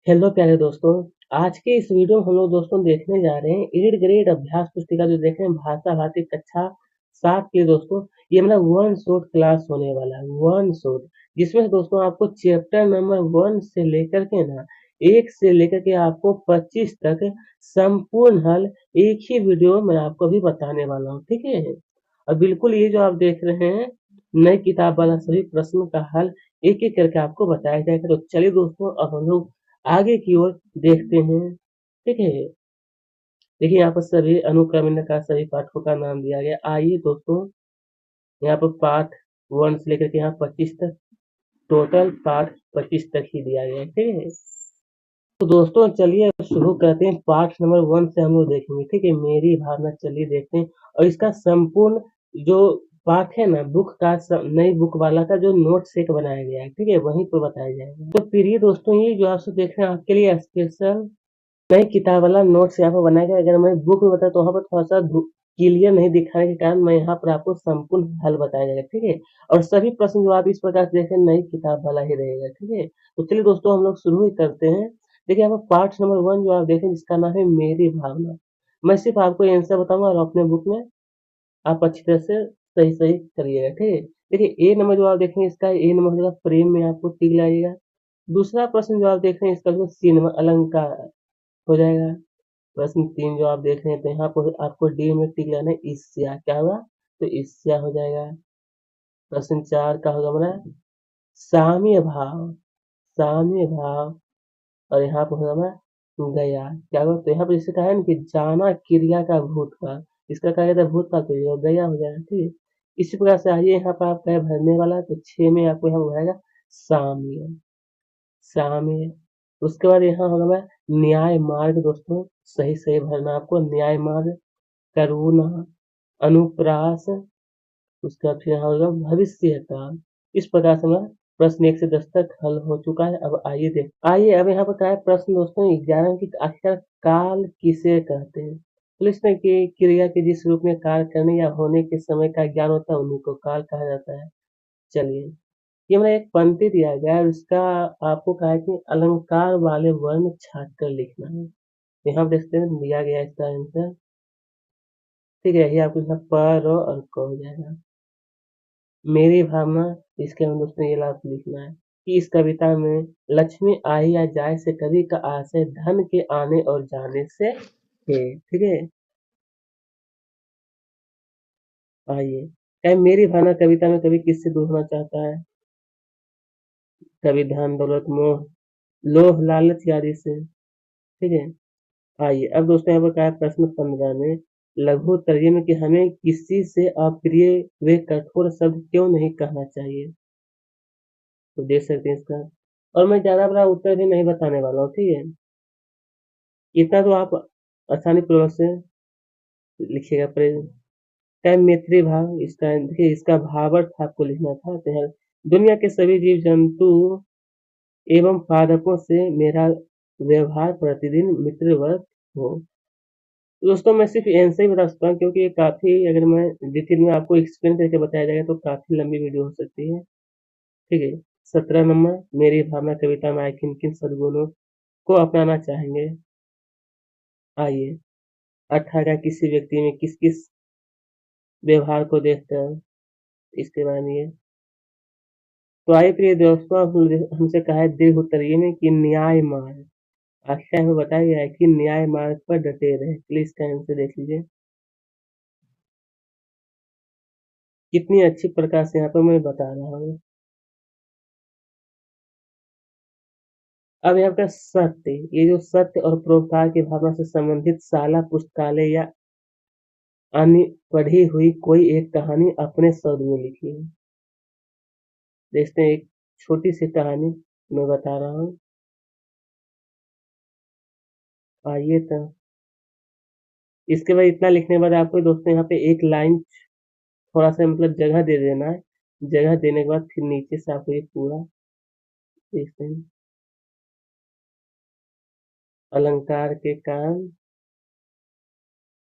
Hello प्यारे दोस्तों। आज के इस वीडियो में हम लोग दोस्तों देखने जा रहे हैं 8th ग्रेड अभ्यास पुस्तिका जो देख रहे हैं भाषा भारती कक्षा 7 के दोस्तों। ये मतलब वन शॉट क्लास होने वाला है, वन शॉट, जिसमें दोस्तों आपको चैप्टर नंबर 1 से लेकर के ना 1 से लेकर के आपको 25 तक संपूर्ण हल एक ही वीडियो में आपको भी बताने वाला हूँ, ठीक है। और बिल्कुल ये जो आप देख रहे हैं नई किताब वाला सभी प्रश्नों का हल एक एक करके आपको बताया जाएगा। तो चलिए दोस्तों अब हम लोग आगे की ओर देखते हैं, ठीक है। देखिए यहाँ पर सभी अनुक्रमण का सभी पाठों का नाम दिया गया। आइए दोस्तों यहाँ पर पाठ 1 से लेकर के यहाँ 25 तक, टोटल पाठ 25 तक ही दिया गया है, ठीक है। तो दोस्तों चलिए अब शुरू करते हैं। पाठ नंबर 1 से हम लोग देखेंगे, ठीक है। मेरी भावना, चलिए देखते हैं। और इसका संपूर्ण जो पाठ है ना, बुक का नई बुक वाला का जो नोट सेट बनाया गया है, ठीक है, वहीं पर बताया जाएगा। तो प्रिय दोस्तों ये जो आप सब देख रहे हैं आपके लिए स्पेशल नई किताब वाला नोट्स यहाँ पर बनाया गया। अगर मैं बुक में बताया तो वहाँ पर थोड़ा सा क्लियर नहीं दिखाने के कारण मैं यहाँ पर आपको संपूर्ण हल बताया जाएगा, ठीक है। और सभी प्रश्न जो आप इस प्रकार से देखें नई किताब वाला ही रहेगा, ठीक है। तो चलिए दोस्तों हम लोग शुरू ही करते हैं। देखिए यहाँ पर पार्ट नंबर 1 जो आप देखें जिसका नाम है मेरी भावना। मैं सिर्फ आपको आंसर बताऊंगा और अपने बुक में आप अच्छी तरह से सही सही करिएगा, ठीक है। देखिए ए नंबर जो आप देखेंगे इसका ए नंबर हो जाएगा प्रेम में आपको टिक लगाइएगा। दूसरा प्रश्न जो आप देख रहे हैं इसका जो सी नंबर अलंकार हो जाएगा। प्रश्न 3 जो आप देख रहे हैं तो यहाँ पर आपको डी में टिक लगाना है, ईर्ष्या क्या होगा, तो ईर्ष्या हो जाएगा। प्रश्न 4 का होगा हमारा साम्य भाव, साम्य भाव। और यहाँ पर होगा हमारा गया क्या होगा, तो यहाँ पर जैसे कहा है ना कि जाना क्रिया का भूतकाल, इसका क्या कहता है भूतकाल, तो ये गया हो जाएगा, ठीक है। इसी प्रकार से आइए यहाँ पर आपका है भरने वाला, तो 6 में आपको यहाँ पर आएगा साम्य, साम्य। उसके बाद यहाँ होगा हमारा न्याय मार्ग दोस्तों, सही सही भरना आपको, न्याय मार्ग, करुणा, अनुप्रास। उसके बाद फिर यहाँ होगा भविष्य काल। इस प्रकार से हमारा प्रश्न 1 से 10 तक हल हो चुका है। अब आइए अब यहाँ पर क्या है प्रश्न दोस्तों 11 की, आखिरकार काल किसे कहते हैं। तो इसमें कि क्रिया के जिस रूप में कार्य करने या होने के समय का ज्ञान होता है उन्हीं को काल कहा जाता है। चलिए ये मैंने एक पंक्ति दिया गया है और इसका आपको कहा है कि अलंकार वाले वर्ण छाट कर लिखना है। यहाँ पे देखते हैं दिया गया है इसका आंसर, ठीक है। ये आपको इसमें पर और क हो जाएगा। मेरी भावना, इसके अंदर दोस्तों ये लाभ लिखना है कि इस कविता में लक्ष्मी आए या जाए से कवि का आशय धन के आने और जाने से है, ठीक है। आइए क्या मेरी भावना कविता में कवि किससे दूर होना चाहता है, कवि धन दौलत मोह लोभ लालच आदि से, ठीक है। आइए अब दोस्तों यहाँ पर क्या है प्रश्न 15 में लघु तर्जमे कि हमें किसी से अप्रिय व कठोर शब्द क्यों नहीं कहना चाहिए। तो देख सकते हैं इसका, और मैं ज्यादा बड़ा उत्तर भी नहीं बताने वाला हूँ, ठीक है। इतना तो आप आसानी पूर्वक से लिखिएगा। टाइम मैत्री भाव, इसका देखिए इसका भावार्थ आपको लिखना था। तो है दुनिया के सभी जीव जंतु एवं पादपों से मेरा व्यवहार प्रतिदिन मित्रवत हो। तो दोस्तों मैं सिर्फ आंसर ही बता सकता हूँ क्योंकि ये काफी, अगर मैं डिटेल में आपको एक्सप्लेन करके बताया जाएगा तो काफी लंबी वीडियो हो सकती है, ठीक है। 17 नंबर मेरी भावना कविता में आए किन किन सद्गुणों को अपनाना चाहेंगे। आइए 18 किसी व्यक्ति में किस किस व्यवहार को देखकर, इसके बाद ये तो आइए प्रिय दोस्तों हमसे कहा है दीर्घ उत्तरीय में कि न्याय मार्ग, आख्या में बताया गया है कि न्याय मार्ग पर डटे रहे। प्लीज इसका आंसर देख लीजिए कितनी अच्छी प्रकार से यहाँ पर मैं बता रहा हूँ। अब यहाँ का सत्य, ये जो सत्य और परोपकार की भावना से संबंधित शाला पुस्तकालय या अन्य पढ़ी हुई कोई एक कहानी अपने शब्द में लिखी है। देखते हैं एक छोटी सी कहानी मैं बता रहा हूँ। आइए तो इसके बाद इतना लिखने के बाद आपको दोस्तों यहाँ पे एक लाइन थोड़ा सा मतलब जगह दे देना है। जगह देने के बाद फिर नीचे से आपको ये पूरा देखते हैं अलंकार के कारण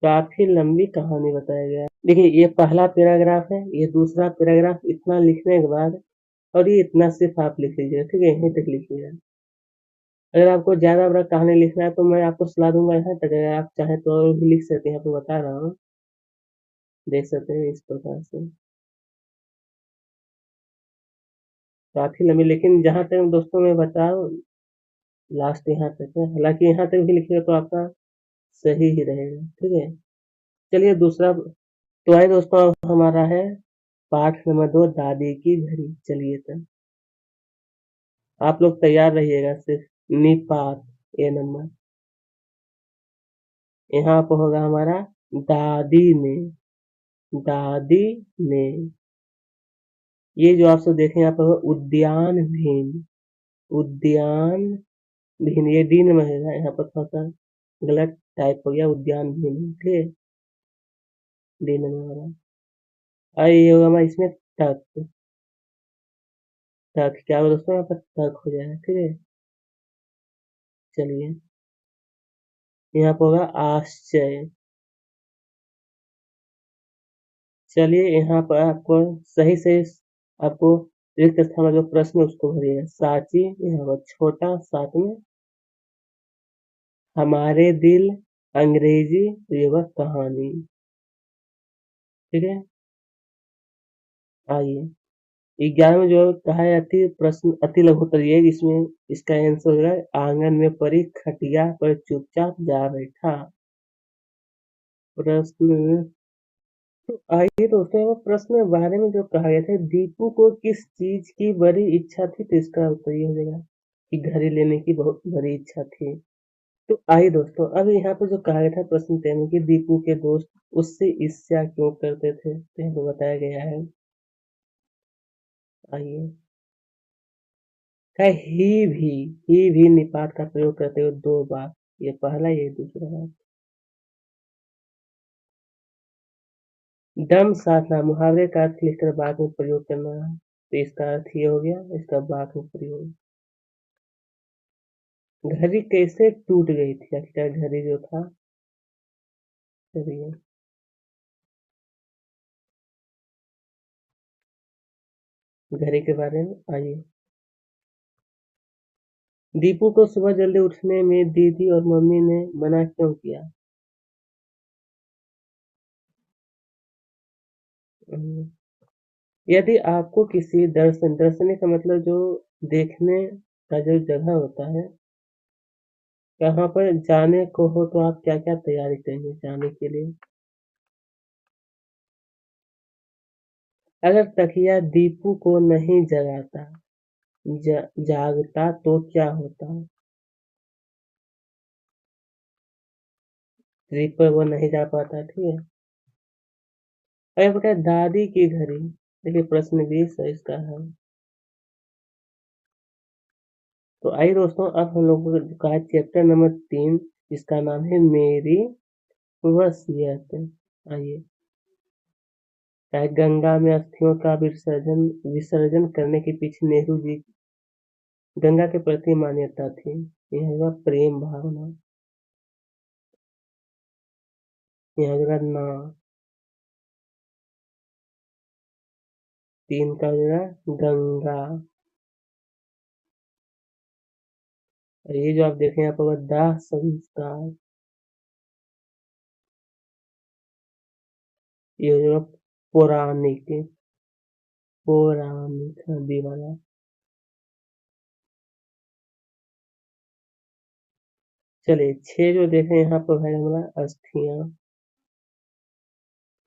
काफी लंबी कहानी बताया गया है। देखिए ये पहला पैराग्राफ है, ये दूसरा पैराग्राफ, इतना लिखने के बाद और ये इतना सिर्फ आप लिख लीजिएगा, ठीक है, यहीं तक लिखिएगा। अगर आपको ज़्यादा बड़ा कहानी लिखना है तो मैं आपको सलाह दूँगा यहाँ तक, अगर आप चाहें तो और भी लिख सकते हैं, आपको बता रहा हूँ, देख सकते हैं इस प्रकार से। काफ़ी लंबी, लेकिन जहाँ तक दोस्तों मैं बता रहा हूँ, लास्ट यहाँ तक है, हालाँकि यहाँ तक भी लिखिएगा तो आपका सही ही रहेगा, ठीक है? चलिए दूसरा, तो आइए दोस्तों अब हमारा है पाठ नंबर 2, दादी की घड़ी। चलिए तब आप लोग तैयार रहिएगा, सिर्फ निपात ए नंबर। यहाँ पर होगा हमारा दादी ने, दादी ने। ये जो आप सब देखें यहाँ पर उद्यान भिन्न, उद्यान भिन्न, ये डी नंबर है, यहाँ पर थोड़ा सा गलत टाइप हो गया, उद्यान भिन्न, ठीक है, डी नंबर वाला। और ये होगा हमारा इसमें तक, तक क्या होगा दोस्तों, यहाँ पर तक हो जाएगा, ठीक है। चलिए यहाँ पर होगा आश्चर्य। चलिए यहाँ पर आपको सही से आपको रिक्त स्थान में जो प्रश्न है उसको भरिएगा। सांची, यहाँ पर छोटा, साथ में हमारे दिल, अंग्रेजी, युवक कहानी, ठीक है। आइए 11 में जो कहा है अति प्रश्न, अति लघु उत्तर, ये इसमें इसका आंसर हो रहा है आंगन में पड़ी खटिया पर चुपचाप जा बैठा। प्रश्न, तो आइए दोस्तों अब प्रश्न के बारे में जो कहा गया था, दीपू को किस चीज की बड़ी इच्छा थी, तो इसका उत्तर ये हो जाएगा कि घड़ी लेने की बहुत बड़ी इच्छा थी। तो आइए दोस्तों अब यहाँ पे जो कहा गया था प्रश्न 3 में कि दीपू के दोस्त उससे ईर्ष्या क्यों करते थे, तो यहाँ पे बताया गया है। आइए है ही भी निपात का प्रयोग करते हुए 2 बार, ये पहला ये दूसरा बार। दम साधना, मुहावरे का अर्थ लिखकर बाद में प्रयोग करना है, तो इसका अर्थ ये हो गया, इसका बाद में प्रयोग। घड़ी कैसे टूट गई थी, आखिरकार घड़ी जो था, चलिए घड़ी के बारे में। आइए दीपू को सुबह जल्दी उठने में दीदी और मम्मी ने मना क्यों किया? हम्म, यदि आपको किसी दर्शनी का मतलब जो देखने का जो जगह होता है, यहाँ पर जाने को हो तो आप क्या क्या तैयारी करेंगे जाने के लिए? अगर तकिया दीपू को नहीं जगाता, जागता तो क्या होता? ट्रिप पर वो नहीं जा पाता, ठीक है। अगर बताए दादी की घड़ी, देखिए प्रश्न 20 है इसका है। तो आइए दोस्तों अब हम लोगों का है चैप्टर नंबर 3, जिसका नाम है मेरी वसीयत। आइए चाहे गंगा में अस्थियों का विसर्जन विसर्जन करने के पीछे नेहरू जी गंगा के प्रति मान्यता थी, यह होगा प्रेम भावना, यह होगा ना, 3 का हो जाएगा गंगा। और ये जो आप देखें यहाँ पर दाह संस्कार, ये हो जाएगा पौराणिक, पौराणिक नदी वाला। चलिए 6 जो देखें यहाँ पर है हमारा अस्थियां,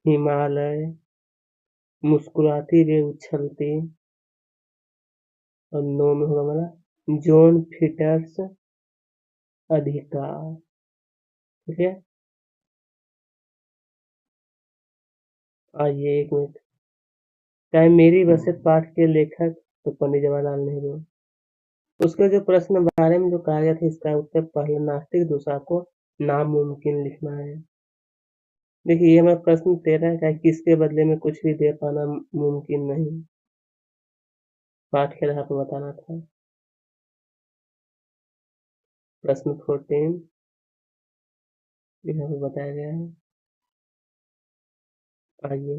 हिमालय, मुस्कुराती वे उछलती, और 9 में होगा हमारा जॉन फिटर्स अधिकार, ठीक है। आइए 1 मिनट, चाहे मेरी वसीयत पाठ के लेखक तो पंडित जवाहरलाल नेहरू। उसके जो प्रश्न बारे में जो कहा गया था, इसका उत्तर पहला नास्तिक, दूसरा को नामुमकिन लिखना है। देखिए ये हमारा प्रश्न 13 का है, किसके बदले में कुछ भी दे पाना मुमकिन नहीं, पाठ के आधार पर बताना था। प्रश्न 14 यहाँ पे बताया गया है। आइए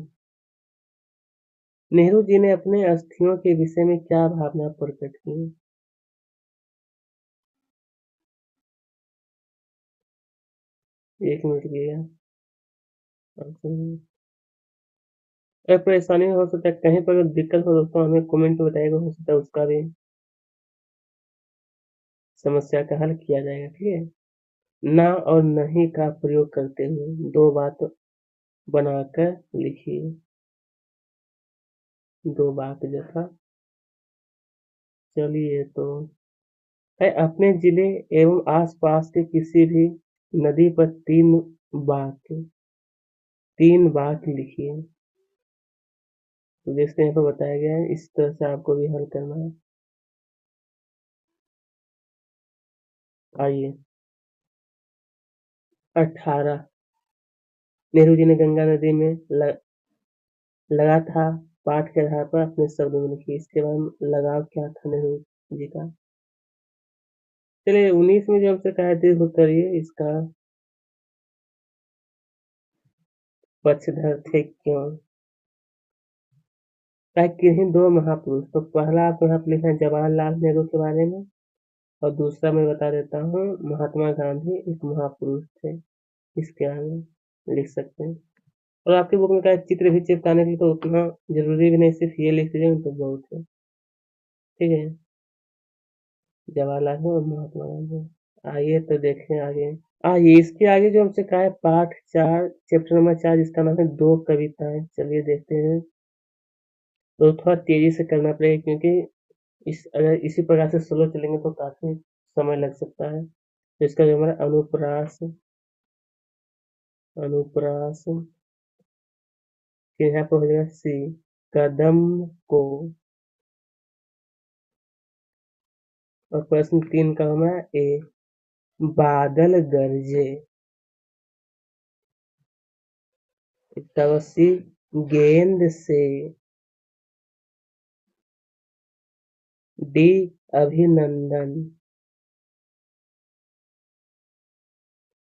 नेहरू जी ने अपने अस्थियों के विषय में क्या भावना प्रकट की? 1 मिनट दिया। अगर परेशानी हो सकता है कहीं पर अगर दिक्कत हो दोस्तों हमें कमेंट में बताइएगा, हो सकता है उसका भी समस्या का हल किया जाएगा, ठीक है। ना और नहीं का प्रयोग करते हुए 2 बात बनाकर लिखिए। 2 बात जैसा, चलिए तो है अपने जिले एवं आसपास के किसी भी नदी पर 3 बात लिखिए। तो जैसे यहाँ पर बताया गया है इस तरह से आपको भी हल करना है। आइए 18 नेहरू जी ने गंगा नदी में लगा था पाठ के आधार पर अपने शब्दों में लिखिए। इसके बाद में लगाव क्या था नेहरू जी का। चलिए 19 में जो हमसे कहा दीर्घ उत्तरीय इसका पक्षधर थे क्यों। किन्हीं 2 महापुरुष, तो पहला आपको यहाँ पे लिखना है जवाहरलाल नेहरू के बारे में, और दूसरा मैं बता देता हूँ महात्मा गांधी एक महापुरुष थे। इसके आगे लिख सकते हैं। और आपकी बुक में क्या है, चित्र भी चिपकाने के लिए तो उतना जरूरी भी नहीं, सिर्फ ये लिख दीजिए तो बहुत है, ठीक है। जवाहरलाल नेहरू और महात्मा गांधी। आइए तो देखें आगे। आइए इसके आगे जो हमसे कहा है पाठ 4 चैप्टर नंबर 4 जिसका नाम है 2 कविताएं। चलिए देखते हैं। तो थोड़ा तेजी से करना पड़ेगा क्योंकि अगर इसी प्रकार से स्लो चलेंगे तो काफी समय लग सकता है। तो इसका जो हमारा अनुप्रास, अनुप्रास फिर यहाँ पर हो जाएगा सी, कदम को, और प्रश्न 3 का हमारा ए, बादल गरजे। इसका होगा सी, गेंद से। डी, अभिनंदन।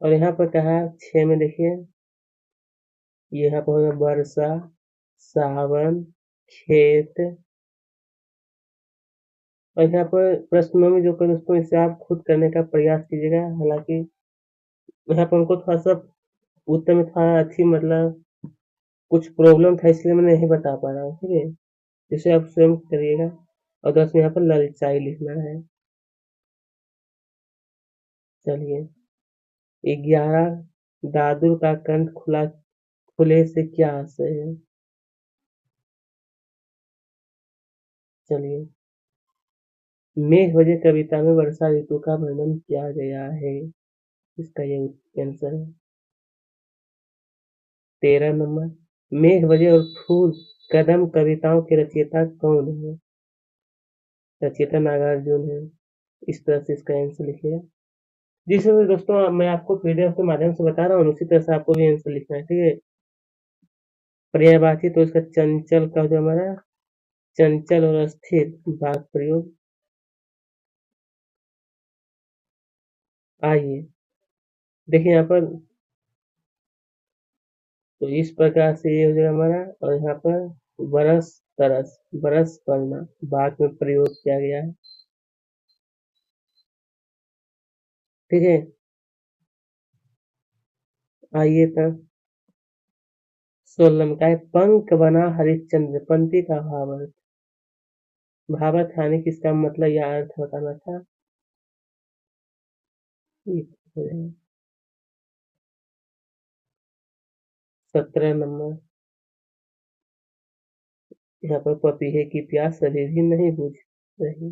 और यहाँ पर कहा 6 में देखिए, यहाँ पर होगा वर्षा, सावन, खेत। और यहाँ पर प्रश्नों में जो कर दोस्तों इसे आप खुद करने का प्रयास कीजिएगा। हालांकि यहाँ पर हमको थोड़ा सा उत्तर में थोड़ा अच्छी मतलब कुछ प्रॉब्लम था इसलिए मैं नहीं बता पा रहा हूँ, ठीक है। जिसे आप स्वयं करिएगा। और 10 में यहाँ पर ललचाई लिखना है। चलिए 11, दादू का कंठ खुले से क्या आशय है। चलिए मेघ बजे कविता में वर्षा ऋतु का वर्णन किया गया है। इसका ये आंसर है। 13 नंबर, मेघ बजे और फूल कदम कविताओं के रचयिता कौन है। रचयिता नागार्जुन है। इस तरह से इसका आंसर लिखिएगा। जिस तरह से दोस्तों मैं आपको पीडीएफ के माध्यम से बता रहा हूँ उसी तरह से आपको भी आंसर लिखना है, ठीक है। पर्यायवाची तो इसका चंचल का जो हमारा चंचल और अस्थिर वाक प्रयोग। आइए देखिए यहाँ पर, तो इस प्रकार से ये हो जाएगा हमारा। और यहाँ पर बरस तरस, बरस पड़ना वाक में प्रयोग किया गया है, ठीक है। आइए तब 16 का है पंख बना हरिश्चंद्र, पंक्ति का भावार्थ। भावार्थ यानी कि इसका मतलब या अर्थ बताना था। 17 नंबर, यहाँ पर पपीहे की प्यास अभी भी नहीं बुझ रही।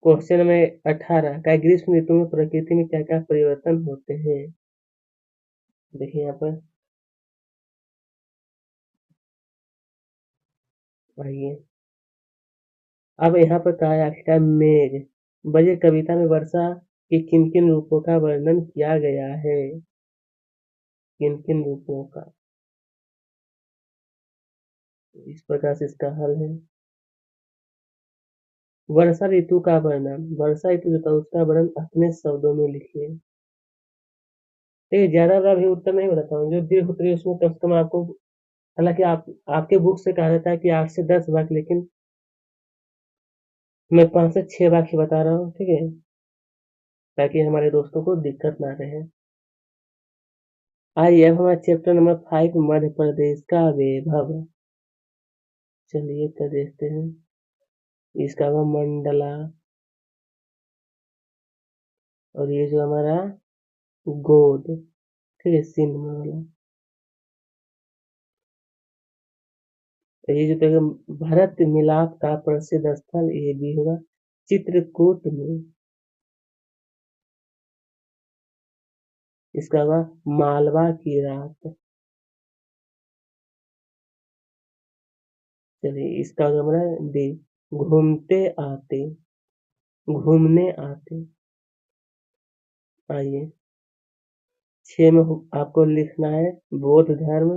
क्वेश्चन नंबर 18 का ग्रीष्म ऋतु में प्रकृति में क्या क्या परिवर्तन होते हैं। देखिए यहाँ पर, आइए अब यहाँ पर कहा है आखिरकार मेघ बजे कविता में वर्षा के किन किन रूपों का वर्णन किया गया है। किन किन रूपों का, इस प्रकार से इसका हल है। वर्षा ऋतु का वर्णन, वर्षा ऋतु जो था उसका वर्णन अपने शब्दों में लिखिए। देखिए ज्यादा बड़ा भी उत्तर नहीं बताता हूँ, जो दीर्घ उत्तरीय उसमें कम से कम आपको, हालांकि आपके बुक से कहा जाता है कि 8 से 10 वाक्य, लेकिन मैं 5 से 6 वाक्य बता रहा हूँ, ठीक है, ताकि हमारे दोस्तों को दिक्कत ना रहे। आइए अब हमारा चैप्टर नंबर 5 मध्य प्रदेश का वैभव। चलिए तो देखते हैं। इसका हुआ मंडला, और ये जो हमारा गोद, ठीक है, सिंध में वाला। तो ये जो तो भरत मिलाप का प्रसिद्ध स्थल ये भी होगा चित्रकूट में। इसका हुआ मालवा की रात। चलिए इसका होगा हमारा डी, घूमते आते, घूमने आते। आइए 6 में आपको लिखना है बौद्ध धर्म।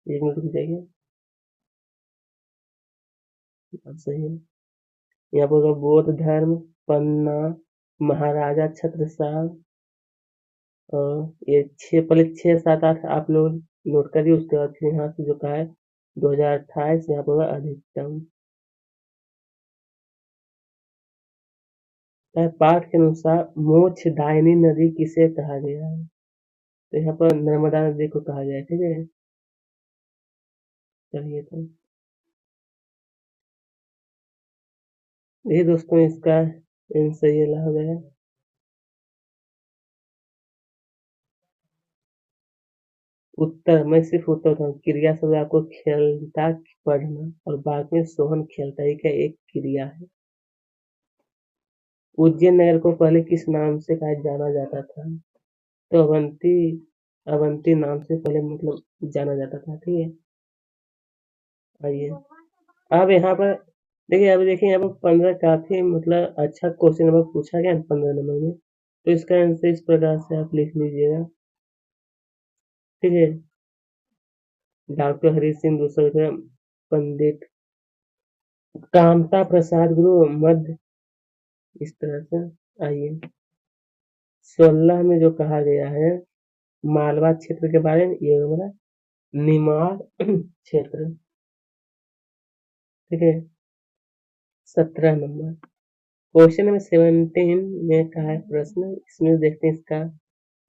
1 मिनट रुक जाइए। अब सही है। यहाँ पर होगा बौद्ध धर्म, पन्ना, महाराजा छत्रसाल। और ये 6 पहले 6 7 8 आप लोग नोट करिए, उसके बाद फिर यहाँ से जो कहा है 2028 यहाँ पर होगा अधिकतम। पाठ के अनुसार मोक्षदायिनी नदी किसे कहा गया है? तो यहाँ पर नर्मदा नदी को कहा गया है, ठीक है। चलिए तो ये दोस्तों इसका आंसर ये हो गया। उत्तर मैं सिर्फ उत्तर था, क्रिया शब्द आपको खेलता पढ़ना, और बाद में सोहन खेलता ही का एक क्रिया है। उज्जैन नगर को पहले किस नाम से कहा जाना जाता था? तो अवंती, अवंती नाम से पहले मतलब जाना जाता था, ठीक है। आइए अब यहाँ पर देखिए, अब देखिए यहाँ पर 15 काफी मतलब अच्छा क्वेश्चन नंबर पूछा गया 15 नंबर में। तो इसका आंसर इस प्रकार से आप लिख लीजिएगा, ठीक है। डॉक्टर हरि सिंह दूसरा, पंडित कामता प्रसाद गुरु मध्य, इस तरह से। आइए 16 में जो कहा गया है मालवा क्षेत्र के बारे में, ये हमारा निमाड़ क्षेत्र, ठीक है। 17 नंबर क्वेश्चन नंबर 17 में कहा है प्रश्न, इसमें देखते हैं इसका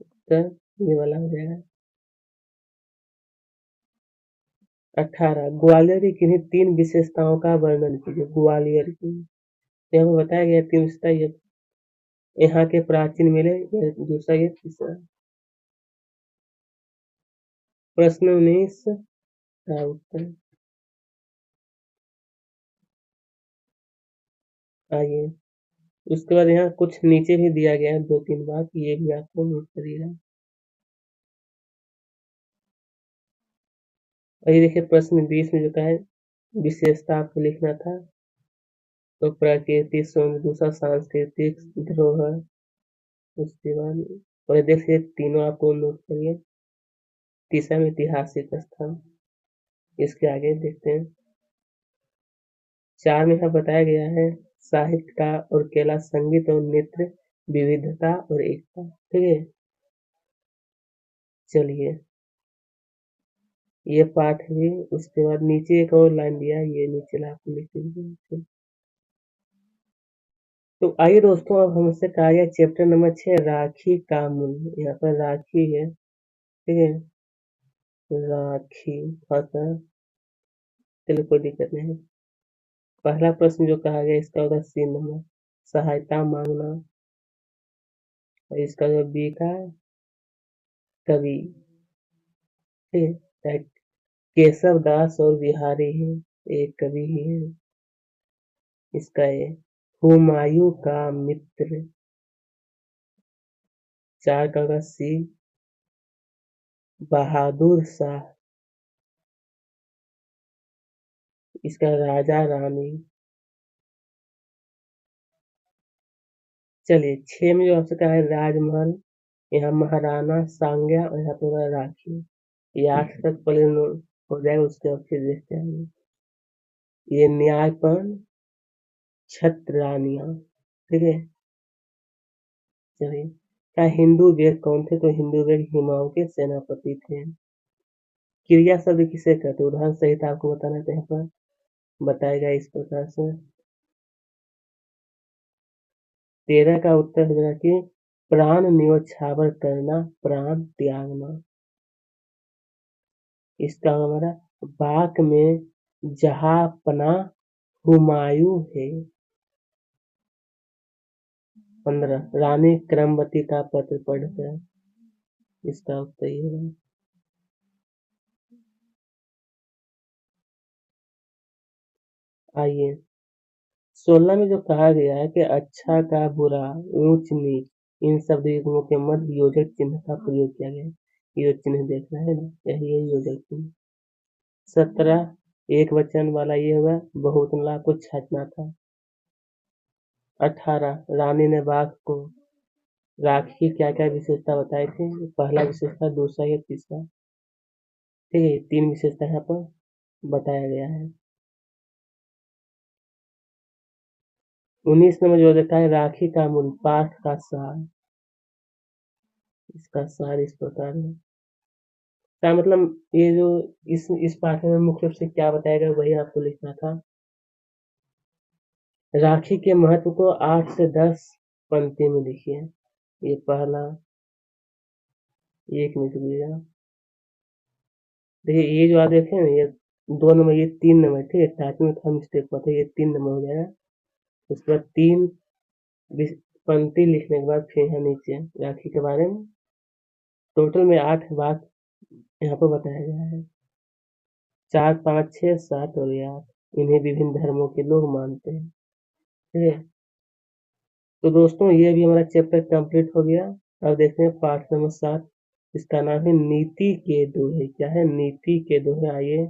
उत्तर ये वाला हो जाएगा। 18 ग्वालियर की किन्हीं 3 विशेषताओं का वर्णन कीजिए। ग्वालियर की यहाँ पर बताया गया 3 विशेषता, ये यहाँ के प्राचीन मेले, ये दूसरा, ये तीसरा। प्रश्न 19 का उत्तर। आइए उसके बाद यहाँ कुछ नीचे भी दिया गया है 2-3 बात, ये भी आपको नोट करिएगा। और ये देखिए प्रश्न 20 में जो कहा है विशेषता आपको लिखना था। तो प्राकृतिक सौंदर्य, दूसरा सांस्कृतिक धरोहर, उसके बाद और ये देखिए तीनों आपको नोट करिए। तीसरा में ऐतिहासिक स्थान। इसके आगे देखते हैं। 4 में यहाँ बताया गया है साहित्य का और केला, संगीत और नृत्य, विविधता और एकता, ठीक है। चलिए ये पाठ है। उसके बाद नीचे एक और लाइन दिया है, ये नीचे ला आपको लिख दीजिए। तो आइए दोस्तों, अब हमसे कहा गया चैप्टर नंबर 6 राखी का मूल्य। यहाँ पर राखी है, ठीक है, राखी खाता। चलिए कोई दिक्कत नहीं। पहला प्रश्न जो कहा गया इसका होगा सी नंबर, सहायता मांगना। और इसका जो बी का कवि, ठीक है, केशव दास और बिहारी है, एक कवि ही है। इसका है हुमायूं का मित्र। 4 का होगा सी, बहादुर शाह। इसका राजा रानी। चलिए 6 में जो आपसे कहा है राजमहल, यहाँ महाराणा सांग्या, और यहाँ पे होगा राखी। ये 8 तक पहले नोट हो जाएगा, उसके बाद फिर देखते हैं। ये न्यायपन, छत्र रानियां, ठीक है। चलिए क्या हिंदू वेद कौन थे? तो हिंदू वेद हिमाओं के सेनापति थे। क्रिया शब्द किसे कहते हैं? उदाहरण सहित आपको बताना है, यहाँ पर बताएगा इस प्रकार से। 13 का उत्तर हो जाएगा कि प्राण न्योछावर करना, प्राण त्यागना। इसका हमारा बाक में जहापना हुमायूं है। 15 रानी क्रमवती का पत्र पढ़कर। इसका उत्तर ये है। आइए 16 में जो कहा गया है कि अच्छा का बुरा, ऊंच नीच, इन शब्द युग्मों के मध्य योजक चिन्ह का प्रयोग किया गया है। ये चिन्ह देख रहे हैं ना, यही है योजक चिन्ह। 17 एक वचन वाला ये हुआ, बहुतला को छाटना था। 18 रानी ने बाघ को राखी की क्या क्या विशेषता बताई थी। पहला विशेषता, दूसरा या तीसरा। ठीक है, 3 विशेषता यहाँ पर बताया गया है। 19 नंबर जो देखा है, राखी का मूल, पाठ का सार। इसका सार इस प्रकार है। क्या मतलब, ये जो इस पाठ में मुख्य रूप से क्या बताया गया वही आपको लिखना था। राखी के महत्व को 8 से 10 पंक्ति में लिखिए। ये पहला, 1 मिनट रुकिएगा। देखिए ये जो आप देखे ना, ये 2 नंबर, ये 3 नंबर, ठीक है, टाइपिंग में थोड़ा मिस्टेक हुआ था, ये 3 नंबर हो जाएगा। उसके बाद 3 पंक्ति लिखने के बाद फिर यहाँ नीचे राखी के बारे में टोटल में 8 बात यहाँ पर बताया गया है। 4, 5, 6, 7 और 8 इन्हें विभिन्न धर्मों के लोग मानते हैं। ठीक है, तो दोस्तों ये भी हमारा चैप्टर कंप्लीट हो गया। अब देखते हैं पाठ नंबर 7। इसका नाम है नीति के दोहे। क्या है? नीति के दोहे। आइए,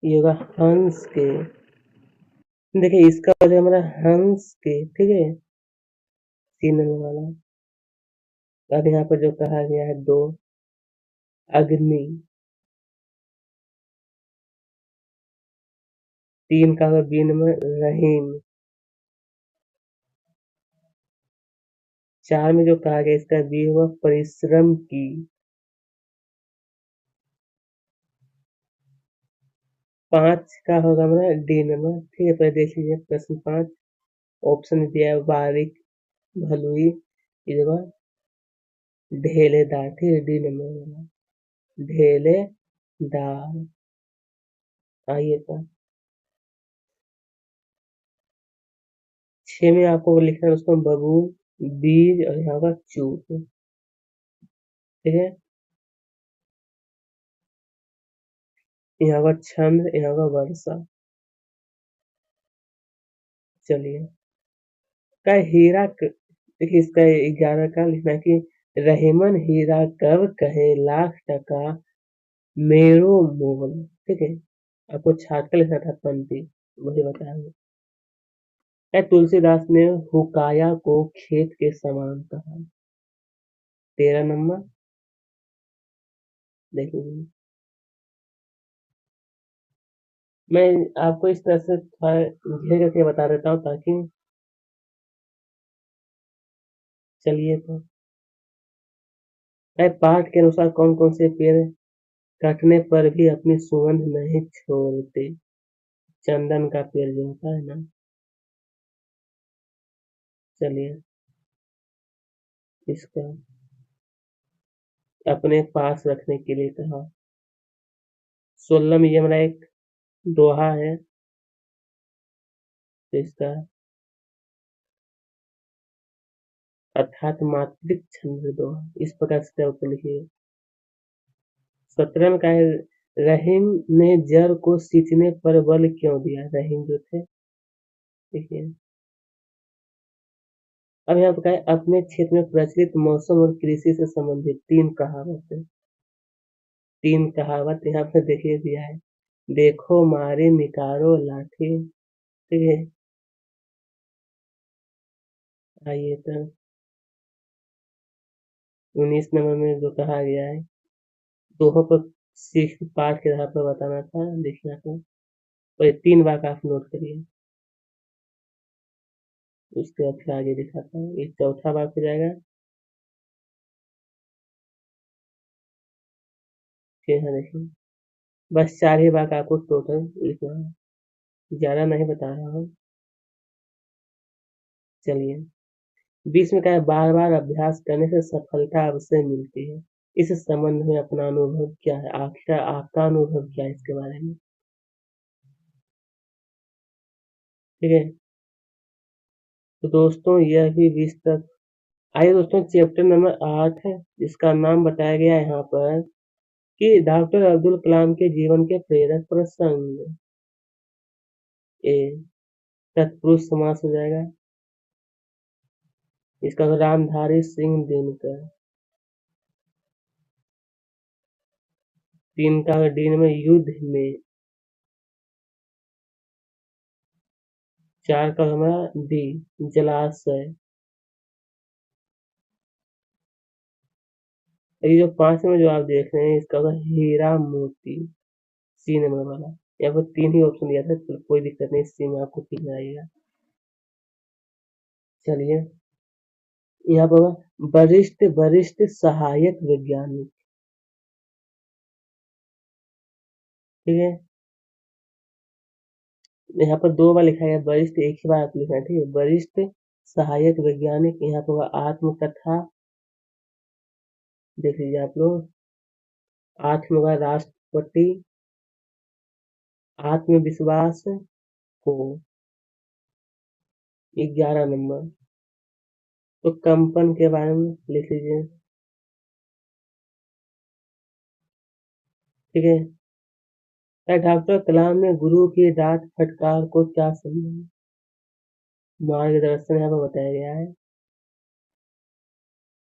ये होगा हंस के। देखिए इसका हो जाएगा हमारा हंस के, ठीक है, 3 नंबर वाला। अब यहाँ पर जो कहा गया है 2 अग्नि, 3 का होगा बी नंबर रहीम। 4 में जो कहा गया इसका बी होगा परिश्रम की। 5 का होगा हमारा डी नंबर। ठीक है, पहले देख लीजिए प्रश्न 5। ऑप्शन दिया है बारीक भलुई, ये होगा ढेलेदार। ठीक है, डी नंबर वाला ढेलेदार। आइए तो 6 में आपको लिखना है उसको बबूल, बीज और यहाँ का चूप। ठीक है, यहाँ का छंद, यहाँ का वर्षा। चलिए का देखिए इसका 11 का लिखना है कि रहीमन हीरा कब कहे लाख टका मेरो मोल। ठीक है, आपको छाट कर लिखना था पंक्ति, मुझे बताया। तुलसीदास ने हुकाया को खेत के समान कहा। 13 नंबर देखिए, मैं आपको इस तरह से थोड़ा घेर करके बता देता हूँ ताकि, चलिए तो पाठ के अनुसार कौन कौन से पेड़ कटने पर भी अपनी सुगंध नहीं छोड़ते। चंदन का पेड़ जो होता है ना। चलिए इसका अपने पास रखने के लिए कहा। 16 में ये हमारा एक दोहा है, तो इसका अर्थात मातृक छंद दोहा, इस प्रकार से उत्तर लिखिए। 17 में कहा है रहीम ने जड़ को सींचने पर बल क्यों दिया। रहीम जो थे, देखिए। अब यहाँ पर कहा है अपने क्षेत्र में प्रचलित मौसम और कृषि से संबंधित 3 कहावत है। 3 कहावत यहाँ पर देखिए दिया है। देखो मारे निकारो लाठी। ठीक है, आइए तो 19 नंबर में जो कहा गया है, दोहों को सीख पाठ के आधार पर बताना था, लिखना था। और ये 3 वाक्य आप नोट करिए, उसके बाद फिर आगे दिखाता हूँ। ये चौथा वाक्य हो जाएगा। फिर यहाँ देखिए, बस 4 ही वाक्य आपको टोटल लिखना है, ज्यादा नहीं बता रहा हूँ। चलिए 20 में क्या है, बार बार अभ्यास करने से सफलता अवश्य मिलती है। इस संबंध में अपना अनुभव क्या है, आखिर आपका अनुभव क्या है इसके बारे में? ठीक है, तो दोस्तों यह भी 20 तक। आइए दोस्तों, चैप्टर नंबर 8 है, जिसका नाम बताया गया है यहाँ पर कि डॉक्टर अब्दुल कलाम के जीवन के प्रेरक प्रसंग। ए तत्पुरुष समास हो जाएगा। इसका रामधारी सिंह दिनकर। 3 का डी में युद्ध में। 4 का हमारा डी जलाशय। ये जो 5 में जो आप देख रहे हैं, इसका होगा हीरा मोती। सी नंबर वाला। यहाँ पर 3 ही ऑप्शन दिया था, तो कोई दिक्कत नहीं, सी में आपको ठीक आएगा। चलिए, यहाँ पर होगा वरिष्ठ वरिष्ठ सहायक वैज्ञानिक। ठीक है, यहाँ पर 2 बार लिखा है वरिष्ठ, एक ही बार आप लिखना है, ठीक है। वरिष्ठ सहायक वैज्ञानिक, यहाँ पर होगा आत्मकथा। देख लीजिए आप लोग। 8 में होगा राष्ट्रपति। आत्मविश्वास को। 11 नंबर। तो कंपन के बारे में लिख लीजिए। ठीक है, डॉक्टर कलाम ने गुरु की डांट फटकार को क्या समझा? मार्गदर्शन यहाँ पर बताया गया है।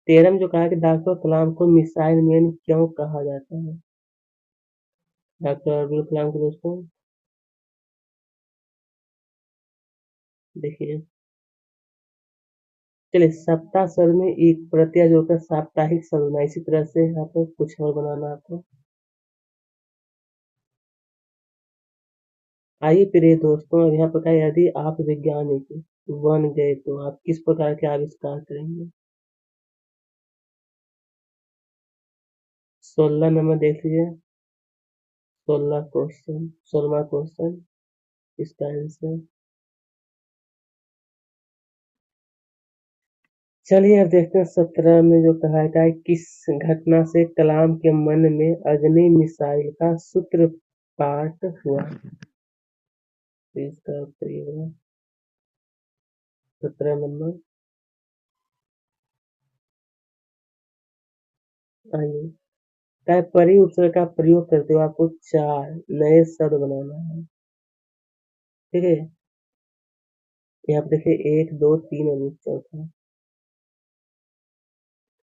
13 में जो कहा कि डॉक्टर कलाम को मिसाइल मैन क्यों कहा जाता है? डॉक्टर अब्दुल कलाम को दोस्तों देखिए। चलिए, सप्ताह स्वर में एक प्रत्यय जोड़कर साप्ताहिक स्वर बना, इसी तरह से यहाँ पर कुछ और बनाना आपको। आइए फिर ये दोस्तों, अब यहाँ पर क्या है, यदि आप वैज्ञानिक बन गए तो आप किस प्रकार के आविष्कार करेंगे? 16 नंबर देख लीजिए। 16 क्वेश्चन, 16वां क्वेश्चन इसका आंसर। चलिए अब देखते हैं 17 में जो कहा था, किस घटना से कलाम के मन में अग्नि मिसाइल का सूत्रपात हुआ? तो इसका उत्तर ये होगा 17 नंबर। आइए, क्या परी उपसर्ग का प्रयोग करते हुए आपको 4 नए शब्द बनाना है। ठीक है, यहाँ पे देखिए 1 2 3 और एक चौथा।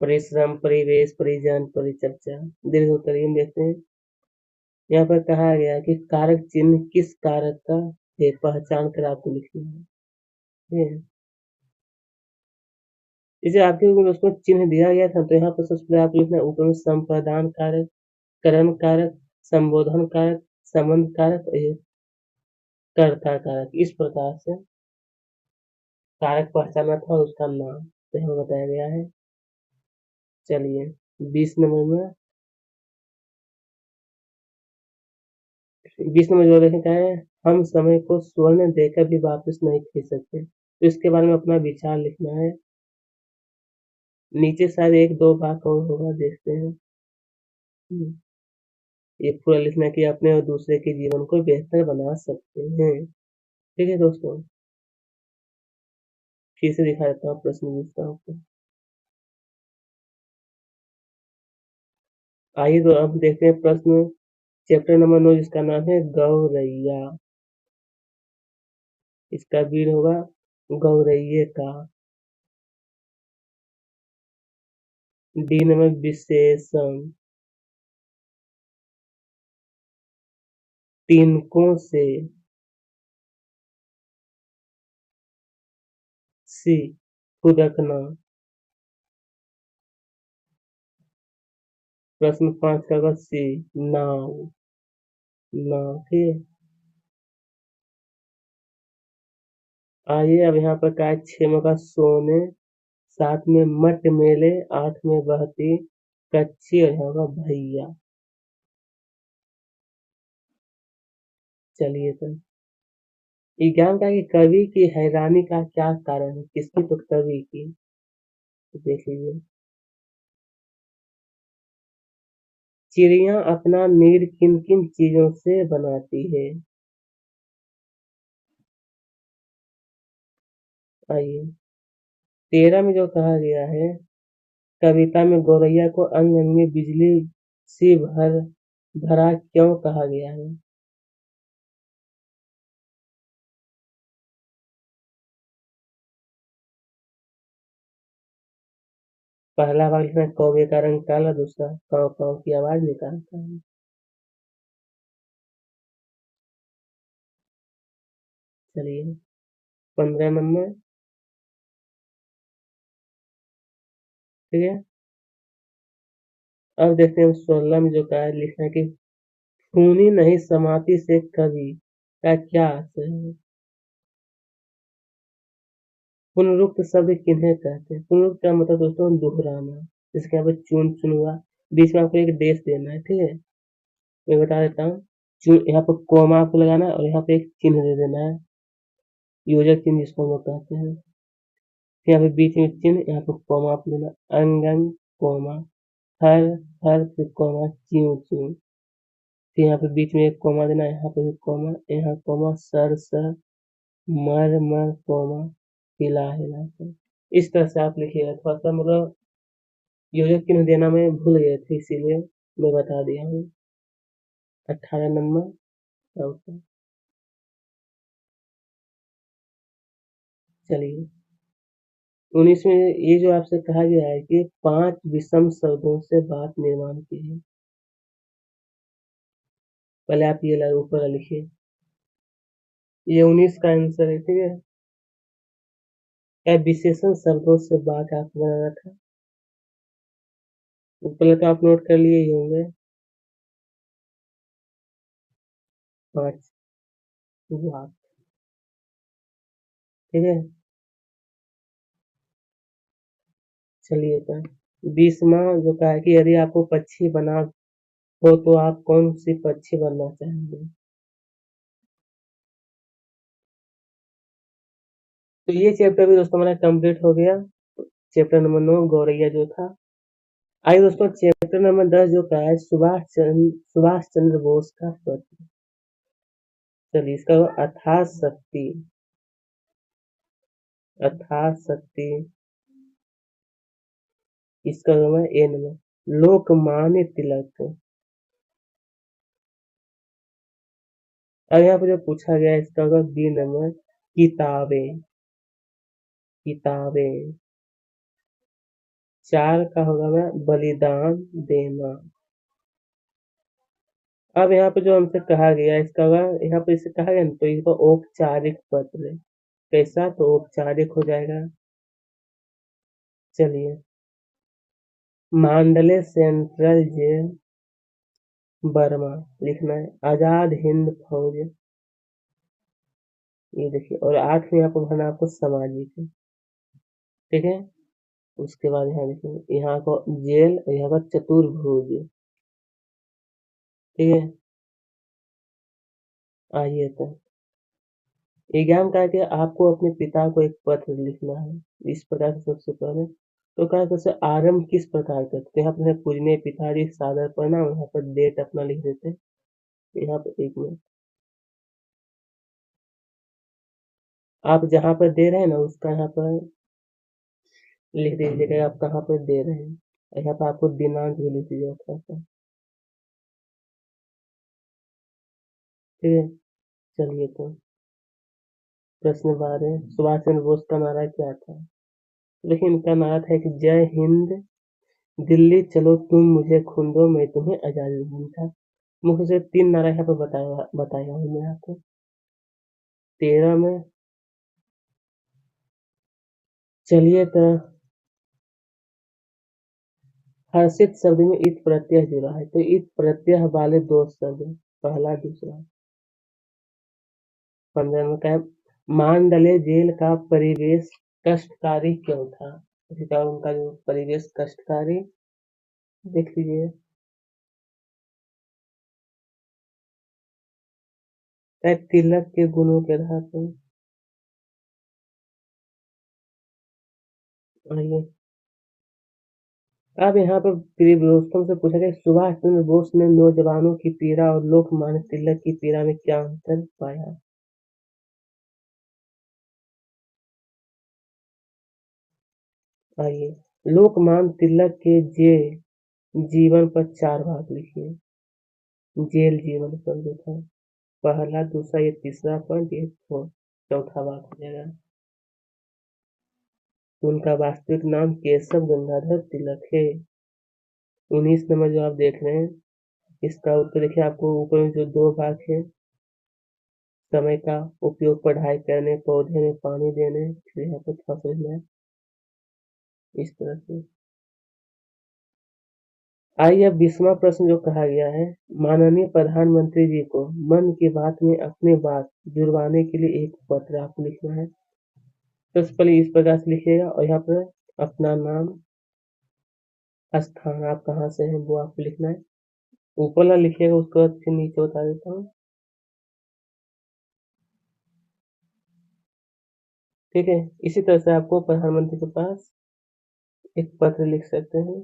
परिश्रम, परिवेश, परिजन, परिचर्चा। दीर्घ उत्तर ये देखते हैं। यहाँ पर कहा गया कि कारक चिन्ह किस कारक का है, पहचान कर आपको लिखना है। ठीक है, इसे आपके ऊपर दोस्तों चिन्ह दिया गया था, तो यहाँ पर सबसे पहले आपको लिखना है ऊपर में संप्रदान कारक, कर्म कारक, संबोधन कारक, संबंध कारक और ये कर्ता कारक। इस प्रकार से कारक पहचाना था और उसका नाम तो हमें बताया गया है। चलिए, 20 नंबर में, 20 नंबर जो देखें क्या है, हम समय को स्वर्ण देकर भी वापस नहीं खरीद सकते, तो इसके बारे में अपना विचार लिखना है। नीचे शायद 1 2 बात और होगा, देखते हैं। हम्म, ये पूरा लिखना कि अपने और दूसरे के जीवन को बेहतर बना सकते हैं। ठीक है दोस्तों, फिर से दिखा देता हूँ प्रश्न पूछता हूँ आपको। आइए तो अब देखते हैं प्रश्न चैप्टर नंबर 9, जिसका नाम है गौरैया। इसका वीर होगा गौरैये का। डी नंबर विशेषण, तिनकों से। सी फुदकना। प्रश्न 5 का होगा सी नाव। नाव, ठीक है। आइए अब यहाँ पर क्या है, 6 में का सोने, 7 में मट मेले, 8 में बहती कच्ची और यहाँ का भैया। चलिए तो ये ज्ञान का कि कवि की हैरानी का क्या कारण है, किसकी, तो कवि की। तो देख लीजिए। चिड़िया अपना नीड किन किन चीजों से बनाती है? आइए। 13 में जो कहा गया है, कविता में गौरैया को अंग अंग में बिजली सी भरा क्यों कहा गया है? पहला भाग लिखना है, कौवे का रंग काला, दूसरा काँव काँव की आवाज निकालता है। चलिए। 15 नंबर। ठीक है। अब देखते हैं 16 में जो कहा है, लिखना है कि खूनी नहीं समाती से कवि का क्या अर्थ है? पुनरुक्त शब्द किन्हें कहते हैं? पुनरुक्त का मतलब दोस्तों दोहराना। जैसे यहाँ पे चुन चुन हुआ, बीच में आपको एक डेश देना है। ठीक है, मैं बता देता हूँ। चुन, यहाँ पे कॉमा आपको लगाना है और यहाँ पे एक चिन्ह दे देना है, योजक चिन्ह जिसको हम लोग कहते हैं। फिर यहाँ पे बीच में चिन्ह, यहाँ पे कॉमा आप लेना, अंग अंग कॉमा, हर हर फिर कॉमा, च्यों च्यों। फिर यहाँ पे बीच में एक कॉमा देना, यहाँ पे भी कॉमा, यहाँ कॉमा, सर सर, मर मर कॉमा, हिला हिला कर। इस तरह से आप लिखिएगा। थोड़ा सा मतलब योजक चिन्ह देना मैं भूल गए थे, इसीलिए मैं बता दिया हूँ। 18 नंबर। अब चलिए। 19 में ये जो आपसे कहा गया है कि 5 विषम शब्दों से बात निर्माण कीजिए। पहले आप ये ऊपर लिखिए, ये 19 का आंसर है। ठीक है, क्या विशेषण शब्दों से बात आपको बनाना था? पहले तो आप नोट कर लिए ही होंगे। 5 बात। ठीक है। चलिए तो 20वां जो कहा है कि यदि आपको पक्षी बना हो तो आप कौन सी पक्षी बनना चाहेंगे? तो ये चैप्टर भी दोस्तों हमारा कंप्लीट हो गया। चैप्टर नंबर 9 गौरैया जो था। आइए दोस्तों, चैप्टर नंबर 10 जो का है, सुभाष चंद्र बोस का पत्र। चलिए, इसका अथाह शक्ति। अथाह शक्ति। इसका नाम है ए नंबर, लोकमान्य तिलक। अब यहाँ पे जो पूछा गया है, इसका होगा बी नंबर, किताबें। किताबें। 4 का होगा मैं, बलिदान देना। अब यहाँ पे जो हमसे कहा गया है, इसका होगा, यहाँ पे इसे कहा गया ना, तो इसको औपचारिक पत्र। कैसा? तो औपचारिक हो जाएगा। चलिए। मांडले सेंट्रल जेल, बर्मा लिखना है, आजाद हिंद फौज। ये देखिए, और 8 में यहाँ पर भरना आपको सामाजिक। ठीक है। उसके बाद यहाँ देखिए, यहाँ को जेल और यहाँ पर चतुर्भुज। ठीक है। आइए तो एग्जाम का है कि आपको अपने पिता को एक पत्र लिखना है। इस प्रकार से सबसे पहले तो कहा कि उसे आरंभ किस प्रकार करते? तो यहाँ पर पूजनीय पिताजी, सादर प्रणाम, यहाँ पर डेट अपना लिख देते हैं। यहाँ पर 1 मिनट, आप जहाँ पर दे रहे हैं ना, उसका यहाँ पर लिख दीजिएगा आप कहाँ पर दे रहे हैं। यहाँ पर आपको दिनांक भी लिख दीजिएगा थोड़ा सा। ठीक है। चलिए तो प्रश्न 12, सुभाष चंद्र बोस का नारा क्या था? लेकिन इनका नारा था कि जय हिंद, दिल्ली चलो तुम मुझे खून दो, मैं तुम्हें आजादी दूंगा था। मुख्य से 3 नारा यहाँ पर बताया हूँ मैं आपको। 13 में। चलिए तो हर्षित शब्द में इत प्रत्यय जुड़ा है, तो इत प्रत्यय वाले 2 शब्द, पहला दूसरा। 15 में क्या है, मानडले जेल का परिवेश कष्टकारी क्यों था? इसका उनका जो परिवेश कष्टकारी, देख लीजिए। क्या तिलक के गुणों के आधार पर। आइए। अब यहाँ पर प्रिय दोस्तों से पूछा गया सुभाष चंद्र बोस ने नौजवानों की पीड़ा और लोकमान्य तिलक की पीड़ा में क्या अंतर पाया? आइए, लोकमान्य तिलक के जीवन पर 4 भाग लिखिए। जेल जीवन पर जो था, पहला, दूसरा, ये तीसरा पॉइंट, ये चौथा भाग हो जाएगा। उनका वास्तविक नाम केशव गंगाधर तिलक है। 19 नंबर जो आप देख रहे हैं, इसका उत्तर देखिए, आपको ऊपर में जो 2 भाग है, समय का उपयोग पढ़ाई करने, पौधे में पानी देने, फिर यहाँ पर फसल में, इस तरह से। आइए अब 20वां प्रश्न जो कहा गया है, माननीय प्रधानमंत्री जी को मन की बात में अपनी बात जुड़वाने के लिए एक पत्र आपको लिखना है। सबसे पहले इस प्रकार से लिखिएगा और यहाँ पर अपना नाम, स्थान, आप कहाँ से हैं वो आपको लिखना है। ऊपर वाला लिखिएगा, उसके बाद फिर नीचे बता देता हूँ। ठीक है, इसी तरह से आपको प्रधानमंत्री के पास एक पत्र लिख सकते हैं।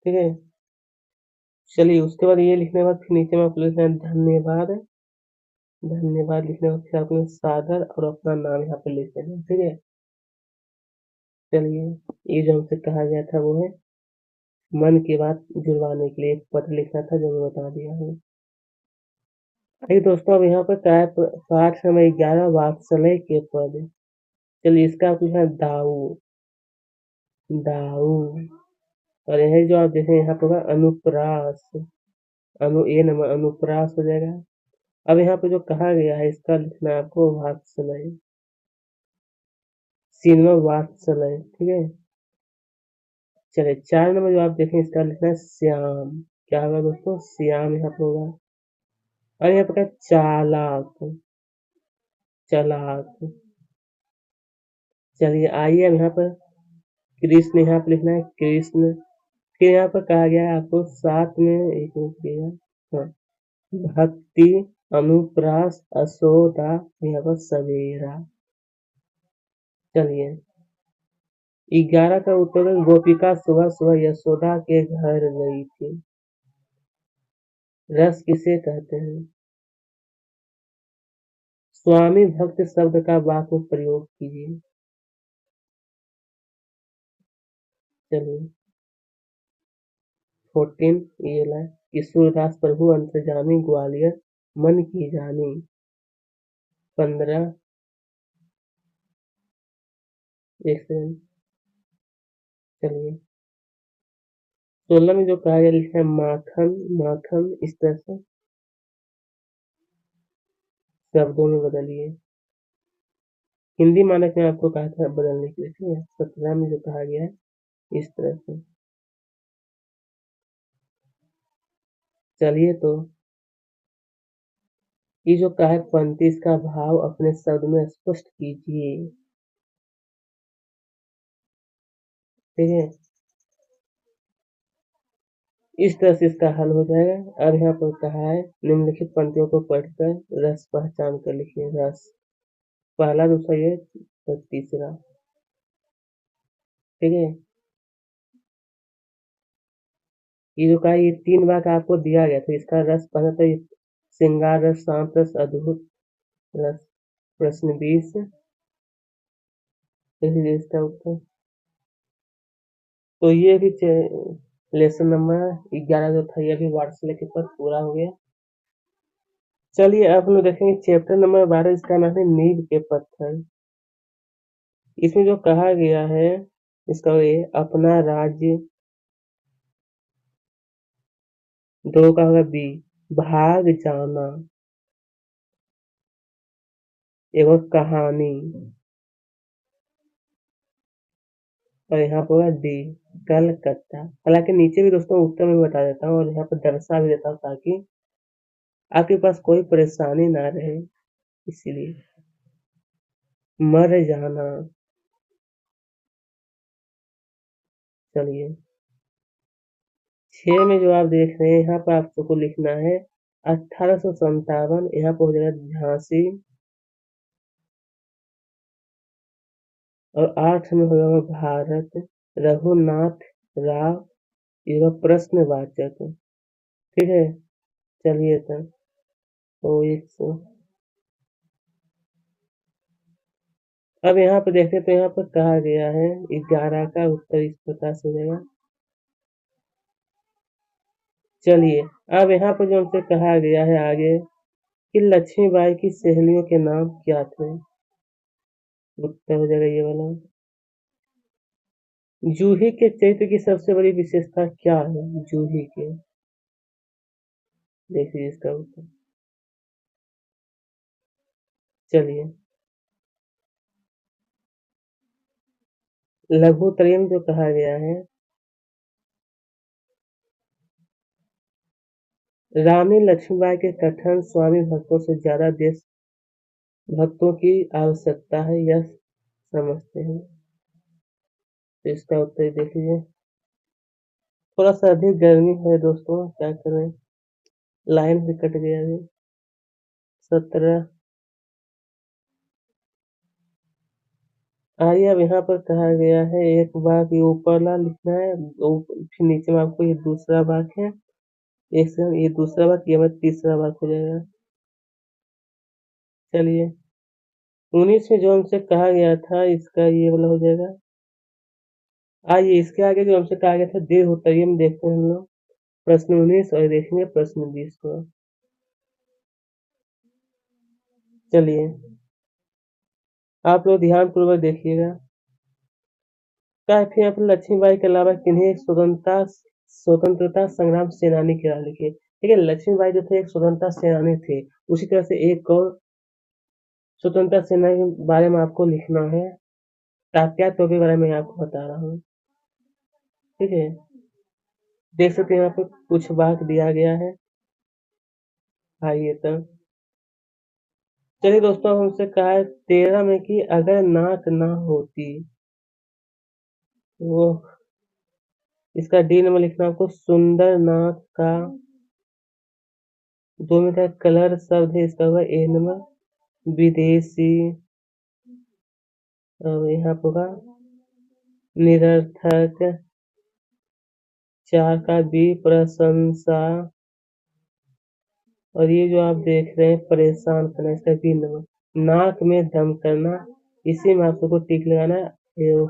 ठीक है, चलिए उसके बाद ये लिखने के बाद फिर नीचे में आपको लिखना है धन्यवाद। धन्यवाद लिखने के बाद फिर आपने सादर और अपना नाम यहाँ पे लिख देना। ठीक है, चलिए, ये जो हमसे कहा गया था वो है मन की बात जुड़वाने के लिए एक पत्र लिखना था, जो मैं बता दिया हूँ। आइए दोस्तों, अब यहाँ पर क्या है, पाठ समय 11 वात्सल्य के पद। चलिए इसका आप लिखना है दाऊ। दाऊ। और यही जो आप देखें यहाँ पर होगा अनुप्रास। ये नंबर अनुप्रास हो जाएगा। अब यहाँ पे जो कहा गया है, इसका लिखना है आपको वात्सल्य। सीनमा वात्सल्य। ठीक है, चलिए 4 नंबर जो आप देखें, इसका लिखना है श्याम। क्या होगा दोस्तों? श्याम यहाँ पे होगा। और यहाँ पे चालाक। चालाक। चलिए आइए अब यहाँ पर कृष्ण यहाँ पे लिखना है कृष्ण। फिर यहाँ पर कहा गया है आपको साथ में, एक मिनट दिएगा, हाँ, भक्ति, अनुप्रास, अशोदा, यहाँ पर सवेरा। चलिए 11 का उत्तर है, गोपिका सुबह सुबह यशोदा के घर गई थी। रस किसे कहते हैं? स्वामी भक्त शब्द का वाक्य में प्रयोग कीजिए। चलिए 14 ये ला कि सूरदास प्रभु अंतर्जामी ग्वालियर मन की जानी। 15, एक सेकंड, चलिए 16 में जो कहा गया लिखा है माखन। माखन इस तरह से शब्दों में बदलिए। हिंदी मानक में आपको कहा था बदलने के लिए। ठीक है, 17 में जो कहा गया है इस तरह से। चलिए तो ये जो कहा है पंक्ति, इसका भाव अपने शब्द में स्पष्ट कीजिए। ठीक है, इस तरह से इसका हल हो जाएगा। अब यहाँ पर कहा है निम्नलिखित पंक्तियों को पढ़कर रस पहचान कर लिखिए। रस, पहला, दूसरा, ये और तीसरा। ठीक है, ये जो कहा ये 3 बार आपको दिया गया था, इसका रस पहला था श्रृंगार रस, शांत रस, अद्भुत रस। प्रश्न 20, इसका उत्तर। तो ये भी लेसन नंबर 11 जो था, ये भी वार्षिक के पर पूरा हो गया। चलिए अब हम लोग देखेंगे चैप्टर नंबर 12, इसका नाम है नींव के पत्थर। इसमें जो कहा गया है, इसका ये अपना राज्य, 2 का होगा बी, भाग जाना, एवं कहानी, और यहाँ पर होगा डी, कलकत्ता। हालांकि नीचे भी दोस्तों उत्तर में बता देता हूँ और यहाँ पर दर्शा भी देता हूँ, ताकि आपके पास कोई परेशानी ना रहे, इसीलिए। मर जाना। चलिए 6 में जो आप देख रहे हैं, यहाँ पर आपको लिखना है 1857, यहाँ पर हो जाएगा झांसी। और 8 में हो जाएगा भारत। रघुनाथ राव एवं प्रश्नवाचक। ठीक है, चलिए तब। तो 100। अब यहाँ पर देखें तो यहाँ पर कहा गया है 11 का उत्तर इस प्रकार से हो जाएगा। चलिए, अब यहाँ पर जो हमसे कहा गया है आगे कि लक्ष्मीबाई की सहेलियों के नाम क्या थे। उत्तर हो जाएगा ये वाला। जूही के चरित्र की सबसे बड़ी विशेषता क्या है? जूही के, देखिए इसका उत्तर। चलिए, लघुत्रयम जो कहा गया है, रानी लक्ष्मीबाई के कथन स्वामी भक्तों से ज्यादा देश भक्तों की आवश्यकता है, यह समझते हैं। तो इसका उत्तर देख लीजिए। थोड़ा सा अधिक गर्मी है दोस्तों, क्या करें, लाइन भी कट गया है। 17। आइए, अब यहाँ पर कहा गया है एक वाक्य ऊपरला लिखना है, फिर नीचे में आपको ये दूसरा वाक्य है। एक सेकंड, ये दूसरा वाक्य, ये बाद तीसरा वाक्य हो जाएगा। चलिए, 19 में जो हमसे कहा गया था इसका ये वाला हो जाएगा। आइए, इसके आगे जो हमसे कहा गया था दीर्घ उत्तरीय देखते हैं हम लोग। प्रश्न 19 और देखेंगे प्रश्न 20 को। चलिए, आप लोग ध्यान पूर्वक देखिएगा। काफी अपने लक्ष्मीबाई के अलावा किन्हीं एक स्वतंत्रता संग्राम सेनानी के नाम लिखे। ठीक है, लक्ष्मीबाई जो थे एक स्वतंत्रता सेनानी थे, उसी तरह से एक और स्वतंत्रता सेनानी के बारे में आपको लिखना है। तात्या टोपे के बारे में आपको बता रहा हूँ। ठीक है, देख सकते हैं यहाँ पे कुछ वाक्य दिया गया है। आइए तब। चलिए दोस्तों, हमसे कहा है 13 में कि अगर नाक ना होती, वो इसका डी नंबर लिखना आपको। सुंदर नाक का 2 में का कलर शब्द है, इसका होगा ए नंबर। विदेशी, और यहाँ पर होगा निरर्थक। 4 का बी प्रशंसा, और ये जो आप देख रहे हैं परेशान करना, इसका बी नंबर। नाक में दम करना, इसी में आप सबको टिक लगाना है।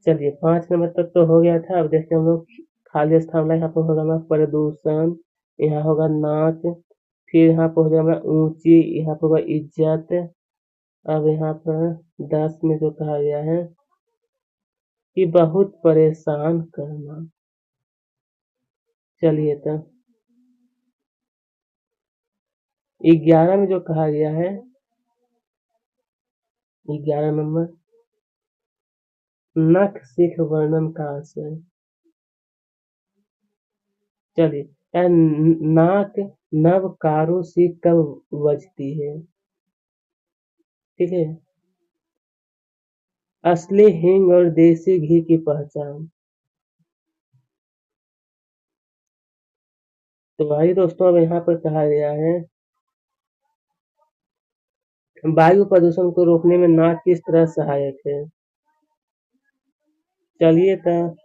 चलिए, 5 नंबर तक तो हो गया था। अब देखते हैं हम लोग खाली स्थान वाला। यहाँ पर होगा हमारा प्रदूषण, यहाँ होगा नाक, फिर यहाँ पर हो जाएगा हमारा ऊंची, यहाँ पर होगा इज्जत। अब यहाँ पर 10 में जो कहा गया है कि बहुत परेशान करना। चलिए तब 11 में जो कहा गया है, 11 नंबर, नख सिख वर्णन का आशय। चलिए, नाक नवकारों से कब बजती है। ठीक है, असली हींग और देसी घी की पहचान। तो भाई दोस्तों, अब यहाँ पर कहा गया है वायु प्रदूषण को रोकने में नाक किस तरह सहायक है। चलिए तब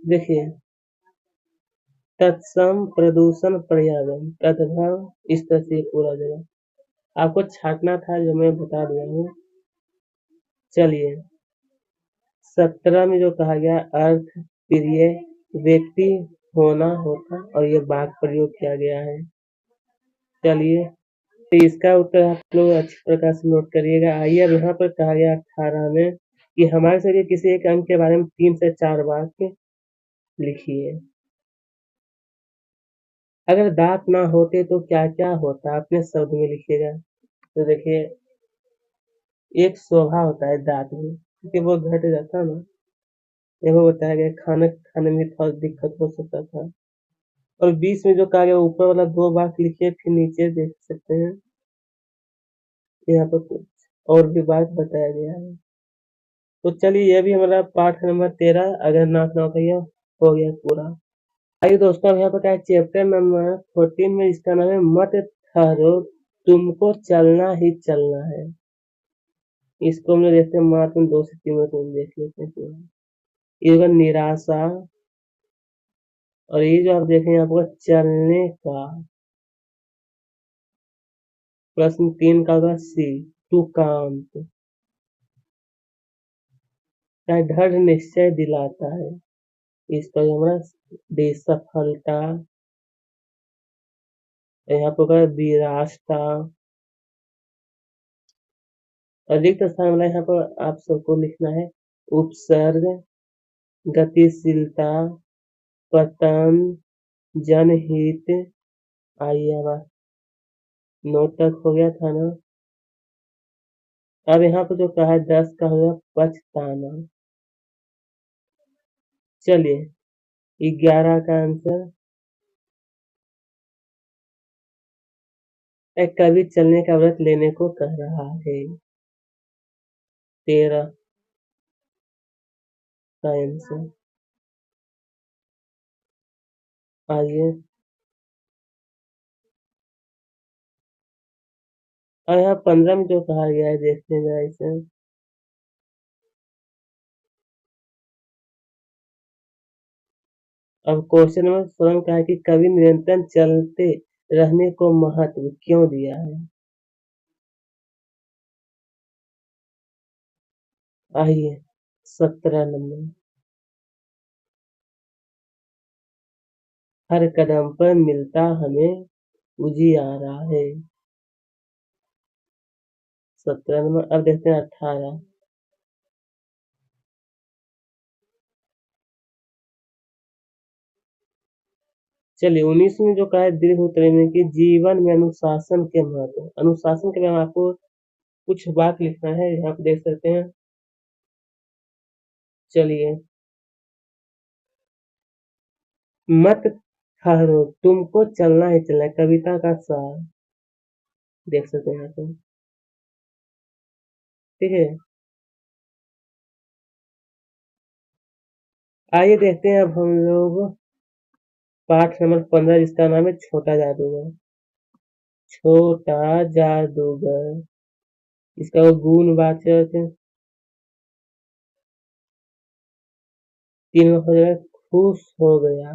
देखिए, तत्सम प्रदूषण पर्यावरण तथा इस तरह से पूरा जगह आपको छाटना था, जो मैं बता दिया हूँ। चलिए, 17 में जो कहा गया अर्थ प्रिय व्यक्ति होना होता, और ये वाक्य प्रयोग किया गया है। चलिए, तो इसका उत्तर आप लोग अच्छी प्रकार से नोट करिएगा। आइए, अब यहाँ पर कहा गया 18 में कि हमारे शरीर के किसी एक अंग के बारे में 3 से 4 वाक्य लिखिए। अगर दांत ना होते तो क्या क्या होता, अपने शब्द में लिखिएगा। तो देखिए, एक शोभा होता है दांत में, क्योंकि वो घट जाता है ना। देखो बताया गया खाना खाने में थोड़ा दिक्कत हो सकता था। और 20 में जो कहा गया ऊपर वाला 2 वाक्य लिखिए, फिर नीचे देख सकते हैं यहाँ पर कुछ और भी बात बताया गया है। तो चलिए, यह भी हमारा पाठ नंबर 13 अगर नाक ना होता, यह हो गया पूरा। आइए दोस्तों, अब यहाँ पर क्या है चैप्टर नंबर 14 में, इसका नाम है मत ठहरो, तुमको चलना ही चलना है। इसको हम लोग देखते हैं मात्र में 2 से 3 मिनट में देख लेते हैं पूरा। ये होगा निराशा, और ये जो आप देखेंगे आपका चलने का। प्रश्न 3 का होगा सी, तुकांत। क्या दृढ़ निश्चय दिलाता है। इसका जो हमारा डी, सफलता। यहाँ पर होगा विरासता। रिक्त स्थान वाला यहाँ पर आप सबको लिखना है उपसर्ग, गतिशीलता, पतन, जनहित। आइए अब 9 तक हो गया था ना। अब यहाँ पर जो कहा है 10 का होगा पछताना। चलिए 11 का आंसर, एक कवि चलने का व्रत लेने को कह रहा है। 13 का आंसर। आइए और यहाँ 15 में जो कहा गया है देखते हैं जरा इसे। अब क्वेश्चन नंबर 16 का है कि कवि निरंतर चलते रहने को महत्व क्यों दिया है। आइए 17 नंबर, हर कदम पर मिलता हमें उजियारा है। 17 नंबर। अब देखते हैं 18। चलिए 19 में जो कहा है दीर्घ उत्तरी में कि जीवन में अनुशासन के महत्व। अनुशासन के बारे में आपको कुछ बात लिखना है, यहाँ पे देख सकते हैं। चलिए, मत ठहरो तुमको चलना ही चलना है, कविता का सार। देख सकते हैं यहाँ पे, ठीक है। आइए देखते हैं अब हम लोग पाठ नंबर 15, जिसका नाम है छोटा जादूगर। छोटा जादूगर, इसका वो गुणवाचक 3 हो जाएगा, खुश हो गया।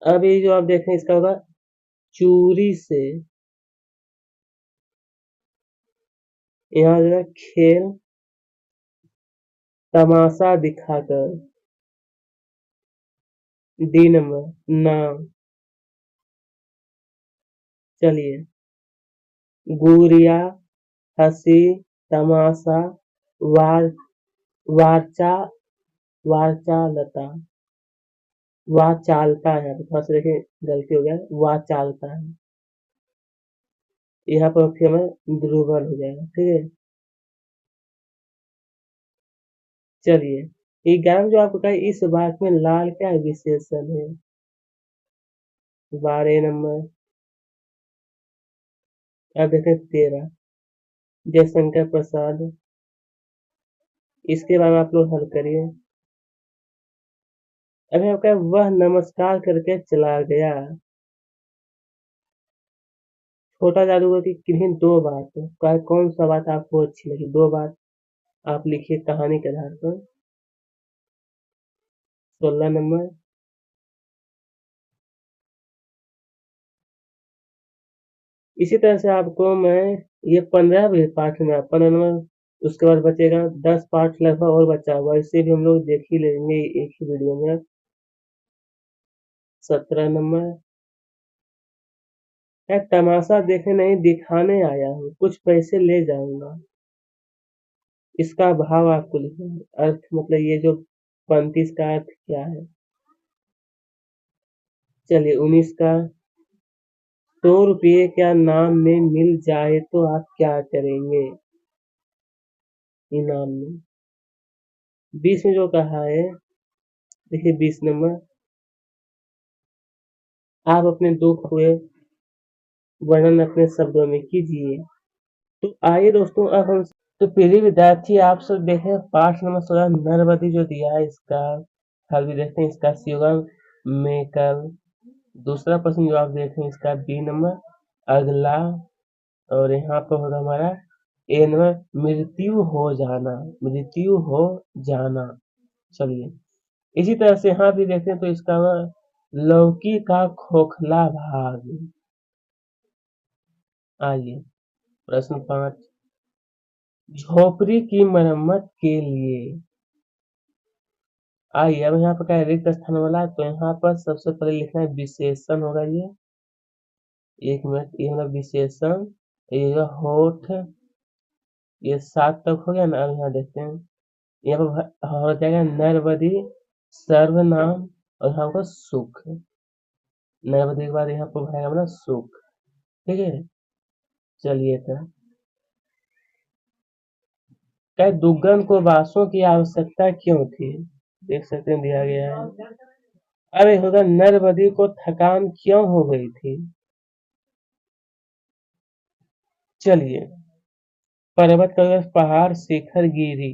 अब ये जो आप देख रहे हैं इसका होगा चूरी से। यहाँ जो है खेल, तमाशा दिखाकर। डी नंबर, नाम। चलिए, गुरिया, हंसी, तमाशा, वार वार्चा वार्चालता। वाचालता है, थोड़ा सा देखिए गलती हो गया, वाचालता है। यहाँ पर फिर हमें ध्रुवन हो जाएगा, ठीक है। चलिए, ये ज्ञान जो आपको कहा इस वाक्य में लाल क्या विशेषण है। 12 नंबर। अब देखें 13, जयशंकर प्रसाद। इसके बाद आप लोग हल करिए। अभी आपका वह नमस्कार करके चला गया। छोटा जादूगर की किन्हीं 2 बात, कौन सा बात आपको अच्छी लगी, 2 बात आप लिखिए कहानी के आधार पर। 16 नंबर। इसी तरह से आपको मैं ये 15 भी पाठ में 15 नंबर, उसके बाद बचेगा 10 पाठ लगभग और बचा हुआ, इसे भी हम लोग देख ही लेंगे एक ही वीडियो में। 17 नंबर है, तमाशा देखने नहीं दिखाने आया हूँ, कुछ पैसे ले जाऊंगा। इसका भाव आपको लिखना है, अर्थ मतलब ये जो पंक्ति, इसका अर्थ क्या है। चलिए 19 का, 100 रुपये क्या नाम में मिल जाए तो आप क्या करेंगे इनाम में। 20 में जो कहा है, देखिए 20 नंबर, आप अपने दुख हुए वर्णन अपने शब्दों में कीजिए। तो आइए दोस्तों, अब हम तो प्रिय विद्यार्थी आप सब देखें पाठ नंबर 16 नरवती जो दिया है, इसका हल भी देखते हैं। इसका सी होगा मेकल। दूसरा प्रश्न जो आप देखें इसका बी नंबर, अगला। और यहाँ पर होगा हमारा ए नंबर मृत्यु हो जाना, मृत्यु हो जाना। चलिए इसी तरह से यहाँ भी देखते हैं तो इसका लौकी का खोखला भाग। आइए प्रश्न 5, झोपड़ी की मरम्मत के लिए। आइए अब यहाँ पर क्या है, रिक्त स्थान वाला है, तो यहाँ पर सबसे पहले लिखना है विशेषण होगा ये। एक मिनट, ये मतलब विशेषण, ये होगा होठ, ये 7 तक हो गया ना। अब यहाँ देखते हैं, यहाँ पर हो जाएगा नरबदी सर्वनाम, और यहाँ पर सुख। नरबदी के बाद यहाँ पर भरेगा अपना सुख। ठीक है, चलिए तो क्या दुग्गन को बांसों की आवश्यकता क्यों थी? देख सकते हैं दिया गया है। अरे होगा नरबदी को थकान क्यों हो गई थी? चलिए, पर्वत का पहाड़ शिखर गिरी,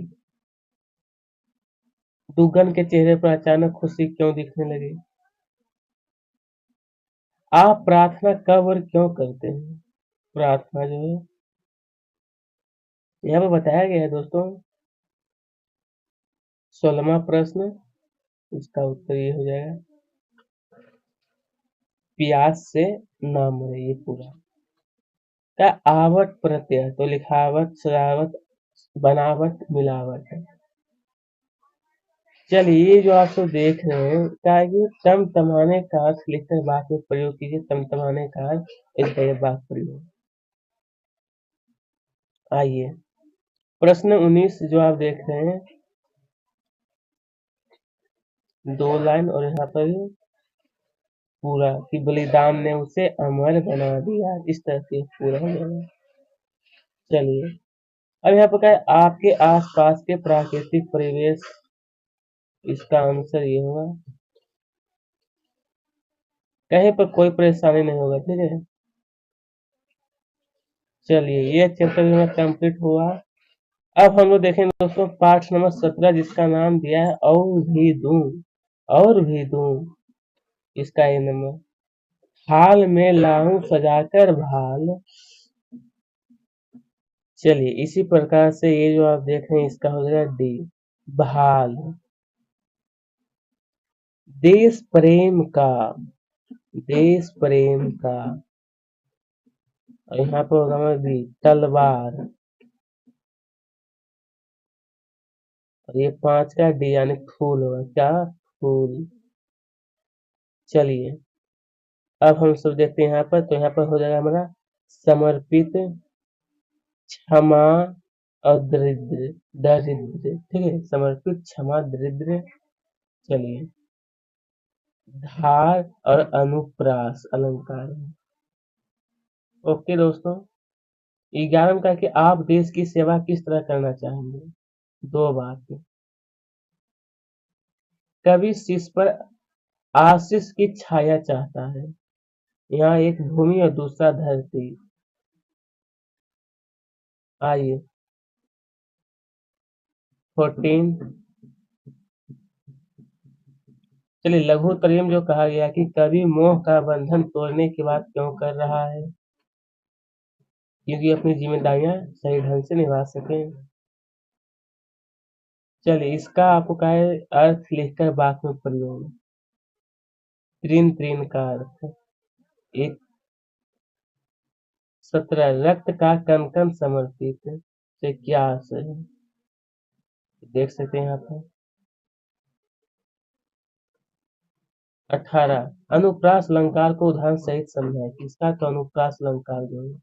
दुग्गन के चेहरे पर अचानक खुशी क्यों दिखने लगी? आप प्रार्थना कब और क्यों करते हैं? प्रार्थना जो है यहाँ पे बताया गया है दोस्तों। 16वां प्रश्न, इसका उत्तर ये हो जाएगा प्यास से ना मरे, ये पूरा क्या आवट प्रत्यय, तो लिखावट सजावट बनावट मिलावट है। चलिए ये जो आप सब देख रहे हैं क्या ये तमतमाने का अर्थ लिखकर वाक्य में प्रयोग कीजिए। तमतमाने का अर्थ, इसका ये वाक्य प्रयोग। आइए प्रश्न 19 जो आप देख रहे हैं, 2 लाइन और यहाँ पर पूरा कि बलिदान ने उसे अमर बना दिया, इस तरह से पूरा हो जाएगा। चलिए अब यहाँ पर क्या है, आपके आसपास के प्राकृतिक परिवेश, इसका आंसर ये होगा कहीं पर कोई परेशानी नहीं होगा। ठीक है, चलिए ये चैप्टर जो है कंप्लीट हुआ। अब हम लोग देखेंगे दोस्तों पाठ नंबर 17 जिसका नाम दिया है और भी दूं, और भी दूं। इसका ये नंबर, हाल में लाऊं सजाकर भाल। चलिए इसी प्रकार से ये जो आप देख रहे हैं इसका हो जाएगा डी, भाल। देश प्रेम का, देश प्रेम का, और यहाँ पर होगा हमारा बी, तलवार। और ये 5 का डी यानी फूल होगा, क्या फूल। चलिए अब हम सब देखते हैं यहाँ पर, तो यहाँ पर हो जाएगा हमारा समर्पित, क्षमा और दरिद्र, दरिद्र। ठीक है, समर्पित क्षमा दरिद्र। चलिए धार और अनुप्रास अलंकार है। ओके दोस्तों, 11 का कि आप देश की सेवा किस तरह करना चाहेंगे? 2 बात, कवि शिष्य पर आशीष की छाया चाहता है। यहाँ एक भूमि और दूसरा धरती। आइए 14, चलिए लघु प्रेम जो कहा गया कि कवि मोह का बंधन तोड़ने की बात क्यों कर रहा है? क्योंकि अपनी जिम्मेदारियां सही ढंग से निभा सके। चलिए इसका आपको क्या है अर्थ लिखकर वाक्य में प्रयोग। तृण, तृण का अर्थ एक, 17 रक्त का कण कण समर्पित से क्या आशय है? देख सकते हैं यहाँ पर। 18 अनुप्रास अलंकार को उदाहरण सहित समझाए। किसका? तो अनुप्रास अलंकार जो है,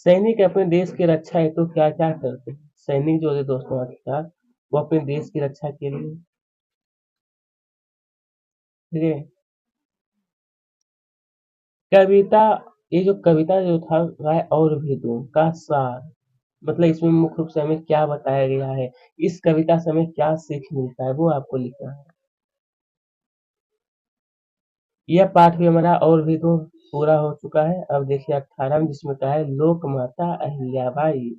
सैनिक अपने देश की रक्षा हेतु तो क्या क्या करते हैं? सैनिक जो है दोस्तों अर्थात वो अपने देश की रक्षा के लिए, ठीक है। कविता, ये जो कविता जो था वह और भी दूं का सार, मतलब इसमें मुख्य रूप से हमें क्या बताया गया है, इस कविता से हमें क्या सीख मिलता है, वो आपको लिखना है। यह पाठ भी हमारा और भी दो पूरा हो चुका है। अब देखिए 18 में जिसमें कहा है लोक माता अहिल्याबाई।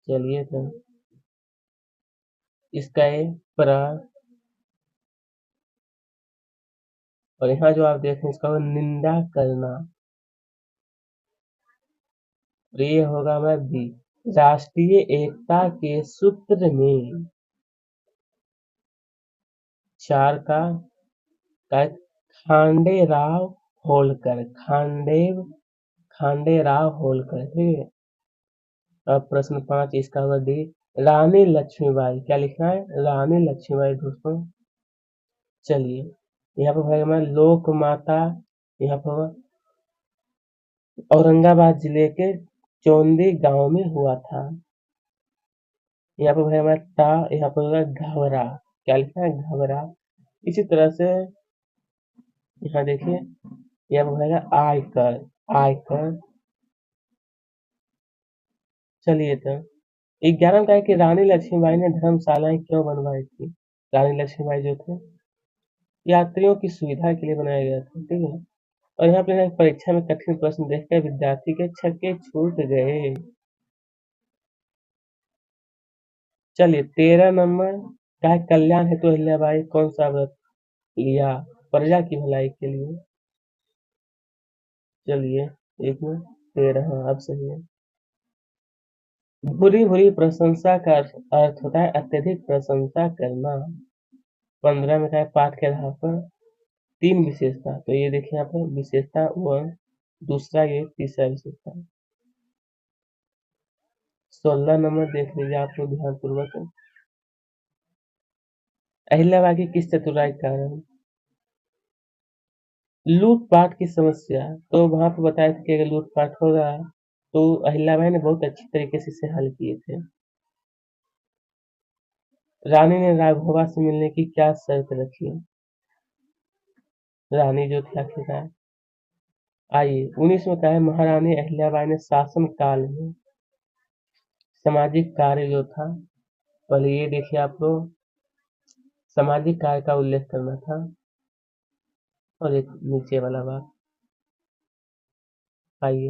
चलिए तो इसका ये प्र और यहाँ जो आप देख रहे हैं इसका होगा निंदा करना, और ये होगा हमारा बी। राष्ट्रीय एकता के सूत्र में चार का खांडे राव होलकर, खांडे राव होलकर, ठीक है। अब प्रश्न 5 इसका होगा डी। रानी लक्ष्मीबाई, क्या लिखना है? रानी लक्ष्मीबाई दोस्तों। चलिए यहाँ पर भाई हमारा लोक माता, यहाँ पर होगा औरंगाबाद जिले के चौंदी गांव में हुआ था। यहाँ पर भाई हमारा यहाँ पर होगा घबरा, क्या लिखना है? घबरा। इसी तरह से यहाँ देखिए, यहाँ पर होगा आयकर, आयकर। चलिए तो 11 का है कि रानी लक्ष्मीबाई ने धर्मशालाएं क्यों बनवाई थी? रानी लक्ष्मीबाई जो थे यात्रियों की सुविधा के लिए बनाया गया था, ठीक है। और यहाँ पे परीक्षा में कठिन प्रश्न देखकर विद्यार्थी के छक्के छूट गए। चलिए 13 नंबर का है कल्याण हेतु अहिल्याबाई कौन सा व्रत लिया? प्रजा की भलाई के लिए। चलिए एक में 13, हाँ अब सही है। भूरी भूरी प्रशंसा का अर्थ होता है अत्यधिक प्रशंसा करना। 15 में का है पाठ के आधार पर 3 विशेषता, तो ये देखिए यहाँ पर विशेषता 1, दूसरा ये, तीसरा विशेषता। 16 नंबर देख लीजिए आप लोग ध्यान पूर्वक। अहिल्याबाई की किस चतुराई के कारण लूटपाट की समस्या, तो वहां पर बताया था कि अगर लूटपाट होगा तो अहिल्याबाई ने बहुत अच्छी तरीके से इसे हल किए थे। रानी ने राघोबा से मिलने की क्या शर्त रखी? रानी जो थी आखिरकार। आइए 19 में कहा है महारानी अहिल्याबाई ने शासन काल में सामाजिक कार्य जो था, पहले ये देखिए आप लोग, सामाजिक कार्य का उल्लेख करना था। और एक नीचे वाला बात, आइए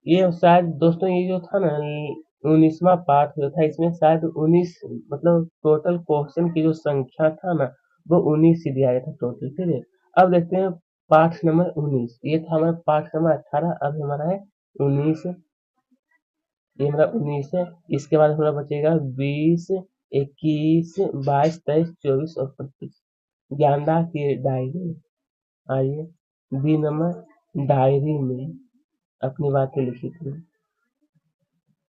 ये शायद दोस्तों ये जो था ना 19वां पाठ जो था, इसमें शायद 19 मतलब टोटल क्वेश्चन की जो संख्या था ना वो 19 ही दिया गया था टोटल, ठीक है। अब देखते हैं पाठ नंबर 19, ये था हमारा पाठ नंबर 18, अब हमारा है 19, ये हमारा 19 है। इसके बाद हमारा बचेगा 20, 21, 22, 23, 24 और 25। ज्ञानदास की डायरी, आइए बी नंबर डायरी में अपनी बातें लिखी थी।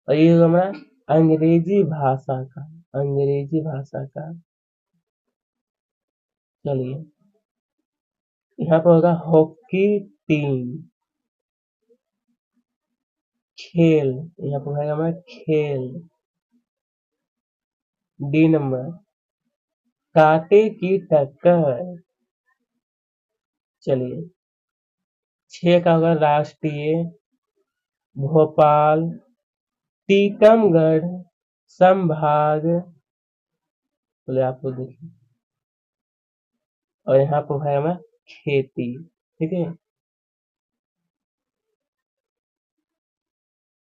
और ये हमारा अंग्रेजी भाषा का, अंग्रेजी भाषा का। चलिए यहाँ पर होगा हॉकी टीम, खेल, यहाँ पर है हमारा खेल। डी नंबर कांटे की टक्कर। चलिए 6 का होगा राष्ट्रीय, भोपाल, टीकमगढ़ संभाग, बोले आप लोग देखिए। और यहाँ पर है हमारा खेती, ठीक है।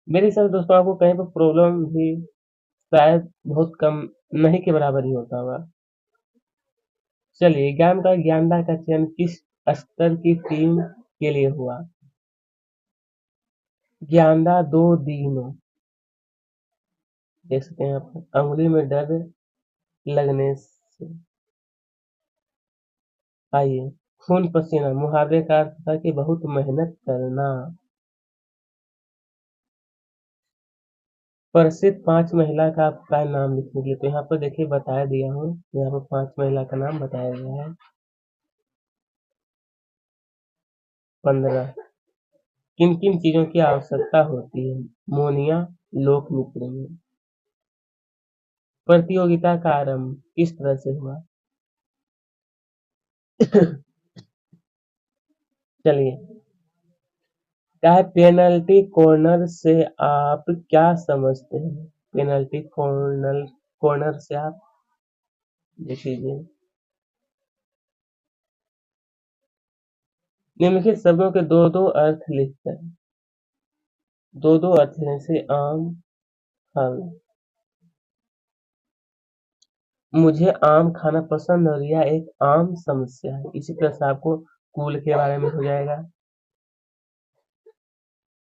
मेरे हिसाब से दोस्तों आपको कहीं पर प्रॉब्लम भी शायद बहुत कम, नहीं के बराबर ही होता होगा। चलिए ज्ञानदा का चयन किस स्तर की टीम के लिए हुआ? ज्ञानदा 2 दिनों, देख सकते हैं आप अंगुली में दर्द लगने से। आइए खून पसीना मुहावरे का अर्थ था कि बहुत मेहनत करना। प्रसिद्ध 5 महिला का आपका नाम लिखने के लिए, तो यहाँ पर देखिए बताया दिया हूँ, यहाँ पर 5 महिला का नाम बताया गया है। 15 किन किन चीजों की आवश्यकता होती है मोनिया लोक नृत्य में? प्रतियोगिता का आरंभ किस तरह से हुआ? चलिए क्या है पेनल्टी कॉर्नर से आप क्या समझते हैं? पेनल्टी कॉर्नर, कॉर्नर से आप देख लीजिए। निम्नलिखित शब्दों के दो दो अर्थ लिखकर, दो दो अर्थ लिखने से आम, फल। मुझे आम खाना पसंद और यह एक आम समस्या है। इसी तरह से आपको कूल के बारे में हो जाएगा।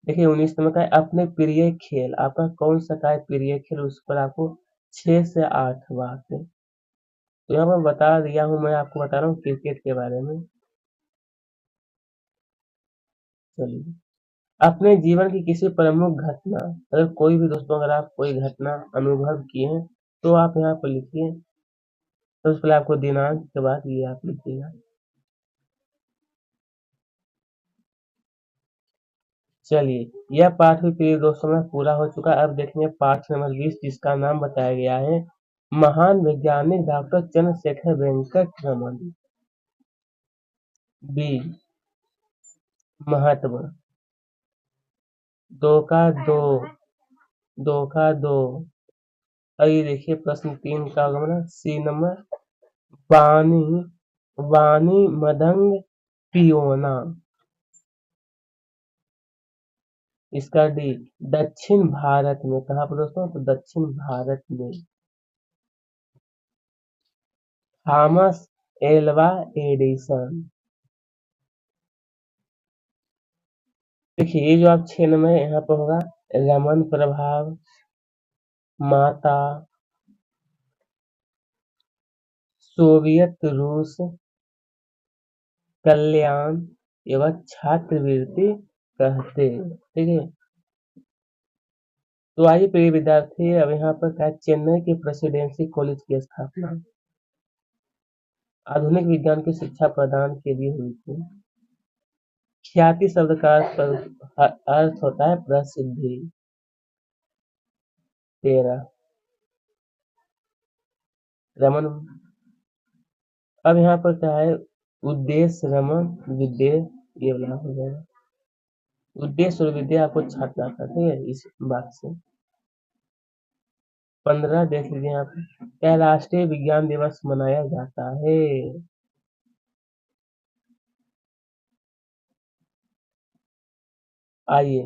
देखिए 19 नंबर का है अपने प्रिय खेल। आपका कौन सा का है प्रिय खेल, उस पर आपको 6 से 8 बात है। तो यहाँ पर बता दिया हूँ, मैं आपको बता रहा हूँ क्रिकेट के बारे में। चलिए, अपने जीवन की किसी प्रमुख घटना, अगर कोई भी दोस्तों अगर आप कोई घटना अनुभव किए हैं तो आप यहाँ पर लिखिए। तो उसके पहले आपको दिनांक के बाद ये आप लिखिएगा। चलिए, यह पाठ भी प्रिय दोस्तों में पूरा हो चुका है। अब देखेंगे पाठ नंबर 20, जिसका नाम बताया गया है महान वैज्ञानिक डॉक्टर चंद्रशेखर वेंकट रमन। बी, महत्व। दो का दो, दो का दो। और ये देखिए प्रश्न 3 का होगा ना, सी नंबर, वाणी, वाणी मदंग पियोना। इसका डी, दक्षिण भारत में। कहाँ पर दोस्तों, तो दक्षिण भारत में। Thomas Alva Edison. देखिए ये जो आप 6 नंबर है यहाँ पर होगा रमन प्रभाव, माता, सोवियत रूस, कल्याण एवं छात्रवृत्ति कहते। ठीक है। तो आइए प्रिय विद्यार्थी, अब यहाँ पर क्या है, चेन्नई के प्रेसिडेंसी कॉलेज की स्थापना आधुनिक विज्ञान की शिक्षा प्रदान के लिए हुई थी। ख्याति शब्द का अर्थ होता है प्रसिद्धि। 13, रमन। अब यहाँ पर क्या है, उद्देश्य रमन, विद्या, ये वाला हो जाएगा। उद्देश्य और विद्या आपको छाटना था, ठीक है, इस बात से। 15 देख लीजिए यहाँ पे, क्या राष्ट्रीय विज्ञान दिवस मनाया जाता है। आइए,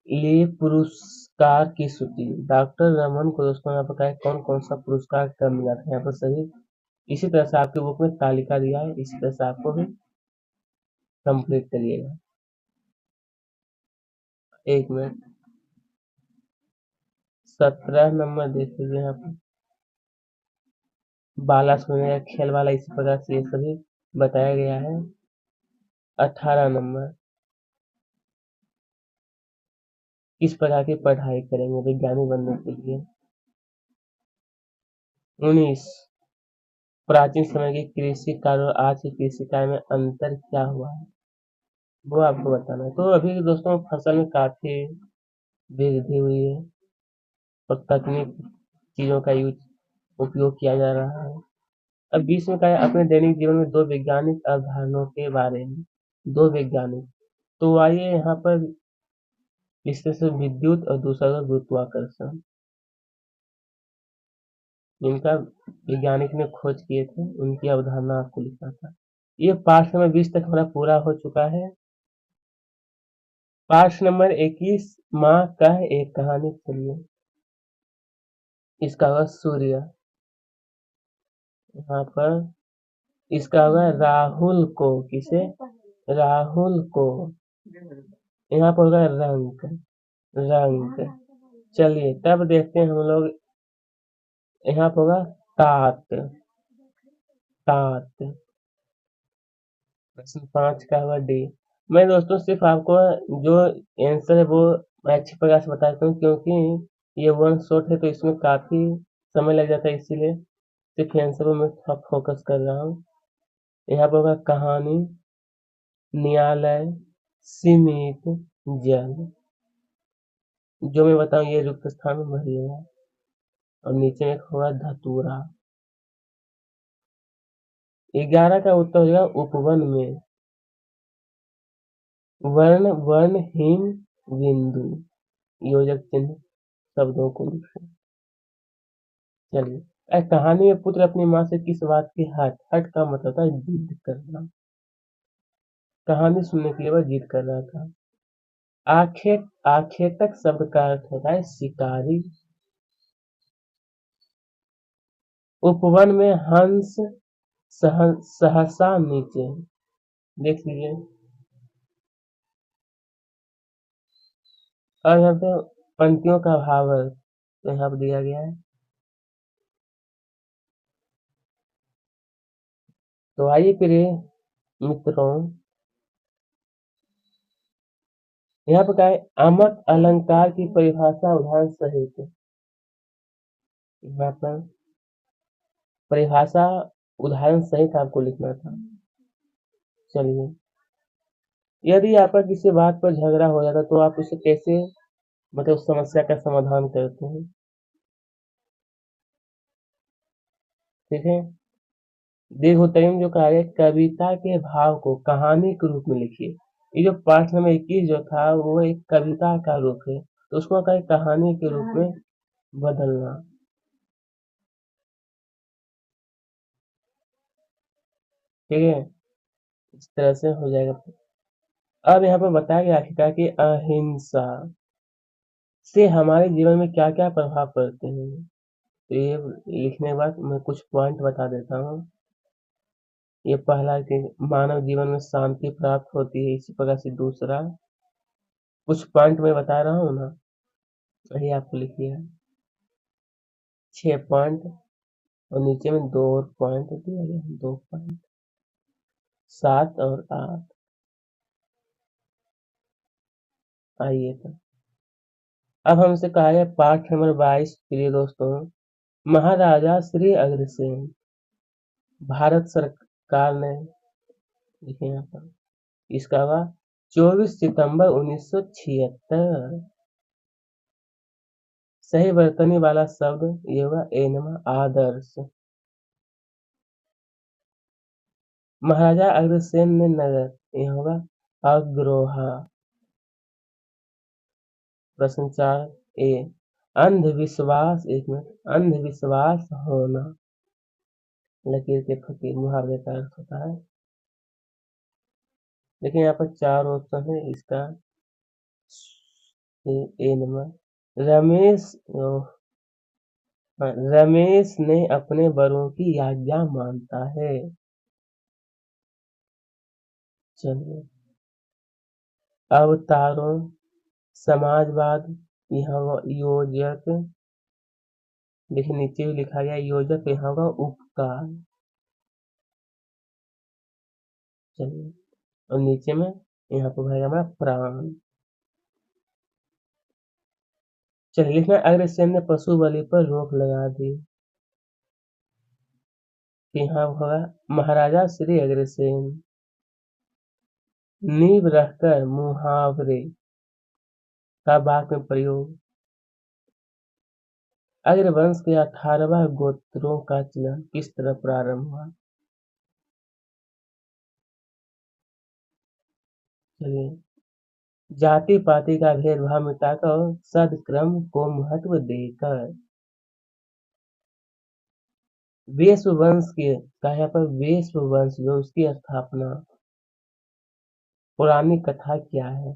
लिए पुरस्कार की सूची। डॉक्टर रमन को दोस्तों यहाँ पर क्या है, कौन कौन सा पुरस्कार कब मिला था, यहाँ पर सही। इसी तरह से आपके बुक में तालिका दिया है, इसी तरह से आपको भी कंप्लीट करिएगा। 1 मिनट। 17 नंबर देख लीजिए यहाँ पे, बाला सुने खेल वाला, इसी प्रकार से ये सभी बताया गया है। 18 नंबर, किस प्रकार की पढ़ाई करेंगे वैज्ञानिक बनने के लिए। 19, प्राचीन समय की कृषि कार्य और आज की कृषि कार्य में अंतर क्या हुआ है, वो आपको बताना है। तो अभी दोस्तों फसल में काफी वृद्धि हुई है और तकनीक चीजों का उपयोग किया जा रहा है। अब 20 में क्या है, अपने दैनिक जीवन में दो वैज्ञानिक अवधारणाओं के बारे में। दो वैज्ञानिक, तो आइए यहाँ पर इसमें से विद्युत और दूसरा था गुरुत्वाकर्षण, जिनका वैज्ञानिक ने खोज किए थे, उनकी अवधारणा आपको लिखना था। ये पाठ नंबर 20 तक हमारा पूरा हो चुका है। पाठ नंबर 21, माँ कह एक कहानी। चलिए, इसका होगा सूर्य। यहाँ पर इसका होगा राहुल को, किसे, राहुल को। यहाँ पर होगा रंग, रंग। चलिए तब देखते हैं हम लोग, यहाँ पर होगा तात, तात। प्रश्न 5 का होगा डी। मैं दोस्तों सिर्फ आपको जो आंसर है वो मैं अच्छी प्रकार से बताता हूँ, क्योंकि ये वन शॉट है तो इसमें काफी समय लग जाता है, इसीलिए सिर्फ आंसर पर मैं थोड़ा फोकस कर रहा हूँ। यहाँ पर होगा कहानी, न्यायालय, सीमित, जल। जो मैं बताऊँ ये रिक्त स्थान में भरिएगा। और नीचे में होगा धतूरा। 11 का उत्तर हो जाएगा उपवन में। वर्ण वर्णहीन बिंदु, योजक चिन्ह शब्दों को लिखो। चलिए, कहानी में पुत्र अपनी माँ से किस बात की हट, हट का मतलब था जिद करना। कहानी सुनने के लिए वह जिद कर रहा था। आखेट, आखेटक शब्द का अर्थ होता है शिकारी। उपवन में हंस सहसा नीचे। देख लीजिए। और यहाँ पे पंक्तियों का भावार्थ तो यहाँ पर दिया गया है। तो आइए प्रिय मित्रों, यहाँ पर क्या है, अमक अलंकार की परिभाषा उदाहरण सहित। यहाँ पर परिभाषा उदाहरण सहित आपको लिखना था। चलिए, यदि आपका किसी बात पर झगड़ा हो जाता तो आप उसे कैसे, मतलब उस समस्या का समाधान करते हैं। ठीक है। देवोत्तम जो कहा गया, कविता के भाव को कहानी के रूप में लिखिए। ये जो पाठ नंबर 21 जो था वो एक कविता का रूप है, तो उसको कहा कहानी के रूप में बदलना। ठीक है, इस तरह से हो जाएगा। अब यहाँ पर बताया गया आखिरकार कि अहिंसा से हमारे जीवन में क्या क्या प्रभाव पड़ते हैं। तो ये लिखने के बाद मैं कुछ पॉइंट बता देता हूँ। ये पहला कि मानव जीवन में शांति प्राप्त होती है, इसी प्रकार से दूसरा, कुछ पॉइंट मैं बता रहा हूँ ना, वही आपको लिखिए। 6 पॉइंट और नीचे में 2 और पॉइंट दिया गया है, 2 पॉइंट, 7 और 8। आइए तो अब हमसे कहा गया पाठ नंबर 22, प्रिय दोस्तों, महाराजा श्री अग्रसेन भारत सरकार ने, देखिए यहाँ पर इसका हुआ 24 सितंबर 1976। सही वर्तनी वाला शब्द ये हुआ एनमा आदर्श। महाराजा अग्रसेन ने नगर, ये होगा अग्रोहा। प्रश्न 4 ए, अंधविश्वास, एक मिनट, अंधविश्वास होना, लकीर के फकीर मुहावरे का अर्थ होता है। देखिए यहाँ पर 4 ऑप्शन है इसका। ए नंबर, रमेश ने अपने बड़ों की आज्ञा मानता है। चलिए, अवतारों, समाजवाद, यहाँ योजक, देखिए नीचे भी लिखा गया योजक, यहाँ होगा उपकार। चलिए, और नीचे में यहाँ पर भरेगा हमारा प्राण। चलिए, लिखना अग्रसेन ने पशु बलि पर रोक लगा दी। यहाँ होगा महाराजा श्री अग्रसेन। नींव रखकर मुहावरे का वाक्य में प्रयोग। अग्रवंश के 18 गोत्रों का चलन किस तरह प्रारंभ हुआ। चलिए, जाति पाति का भेदभाव मिटाकर और सदक्रम को महत्व देकर। वेश्व वंश के का यहाँ पर वेश्व वंश जो उसकी स्थापना, पौराणिक कथा क्या है।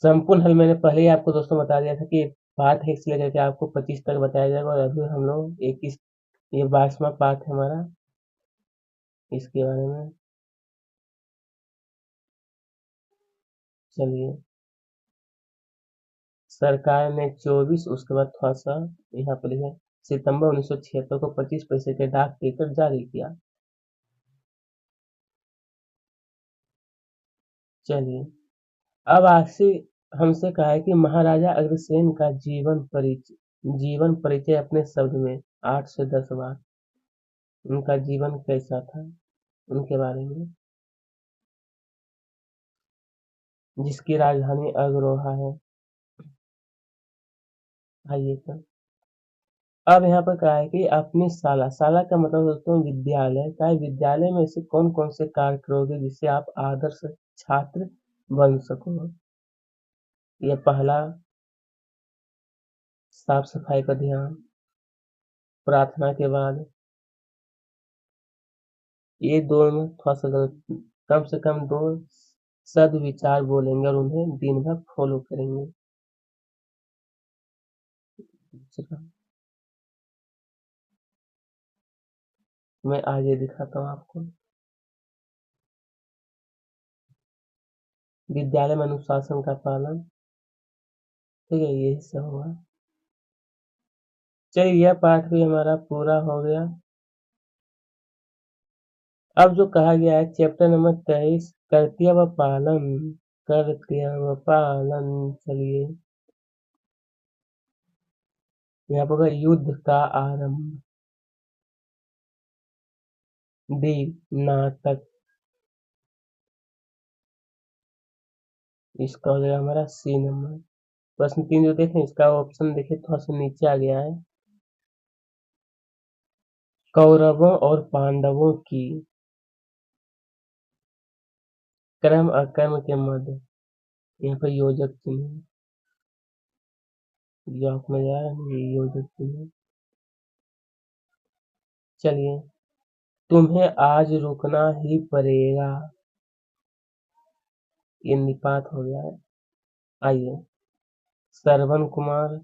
संपूर्ण हल मैंने पहले ही आपको दोस्तों बता दिया था कि पाठ 1 से लेकर के आपको 25 तक बताया जाएगा, और अभी हम लोग 21, ये 22वां पाठ है हमारा, इसके बारे में। चलिए, सरकार ने 24, उसके बाद थोड़ा सा यहाँ पर लिखे सितंबर 1976 को 25 पैसे के डाक टिकट जारी किया। चलिए, अब आपसे हमसे कहा है कि महाराजा अग्रसेन का जीवन परिचय अपने शब्द में 8 से 10 बार, उनका जीवन कैसा था उनके बारे में। जिसकी राजधानी अग्रोहा है। आइए तो अब यहाँ पर कहा है कि अपनी शाला, शाला का मतलब दोस्तों विद्यालय का, विद्यालय में ऐसे कौन कौन से कार्य करोगे जिससे आप आदर्श छात्र बन सको। ये पहला, साफ सफाई का ध्यान, प्रार्थना के बाद, ये दो में थोड़ा सा गलत, कम से कम 2 सद्विचार बोलेंगे और उन्हें दिन भर फॉलो करेंगे। दूसरा मैं आगे दिखाता हूँ आपको। विद्यालय में अनुशासन का पालन, ठीक है, यही सब हुआ। चलिए यह पाठ भी हमारा पूरा हो गया। अब जो कहा गया है चैप्टर नंबर 23, कर्तव्य पालन, कर्तव्य पालन। चलिए यहाँ पर होगा युद्ध का आरंभ, डी नाटक, इसका हो जाएगा हमारा सी नंबर। प्रश्न 3 जो देखें इसका ऑप्शन देखिए थोड़ा सा नीचे आ गया है। कौरवों और पांडवों की कर्म अकर्म के मध्य, यहाँ पर योजक चिन्ह है, जो आप में जा रहा है ये योजक चिन्ह है। चलिए तुम्हें आज रुकना ही पड़ेगा, ये निपात हो गया है। आइए श्रवण कुमार,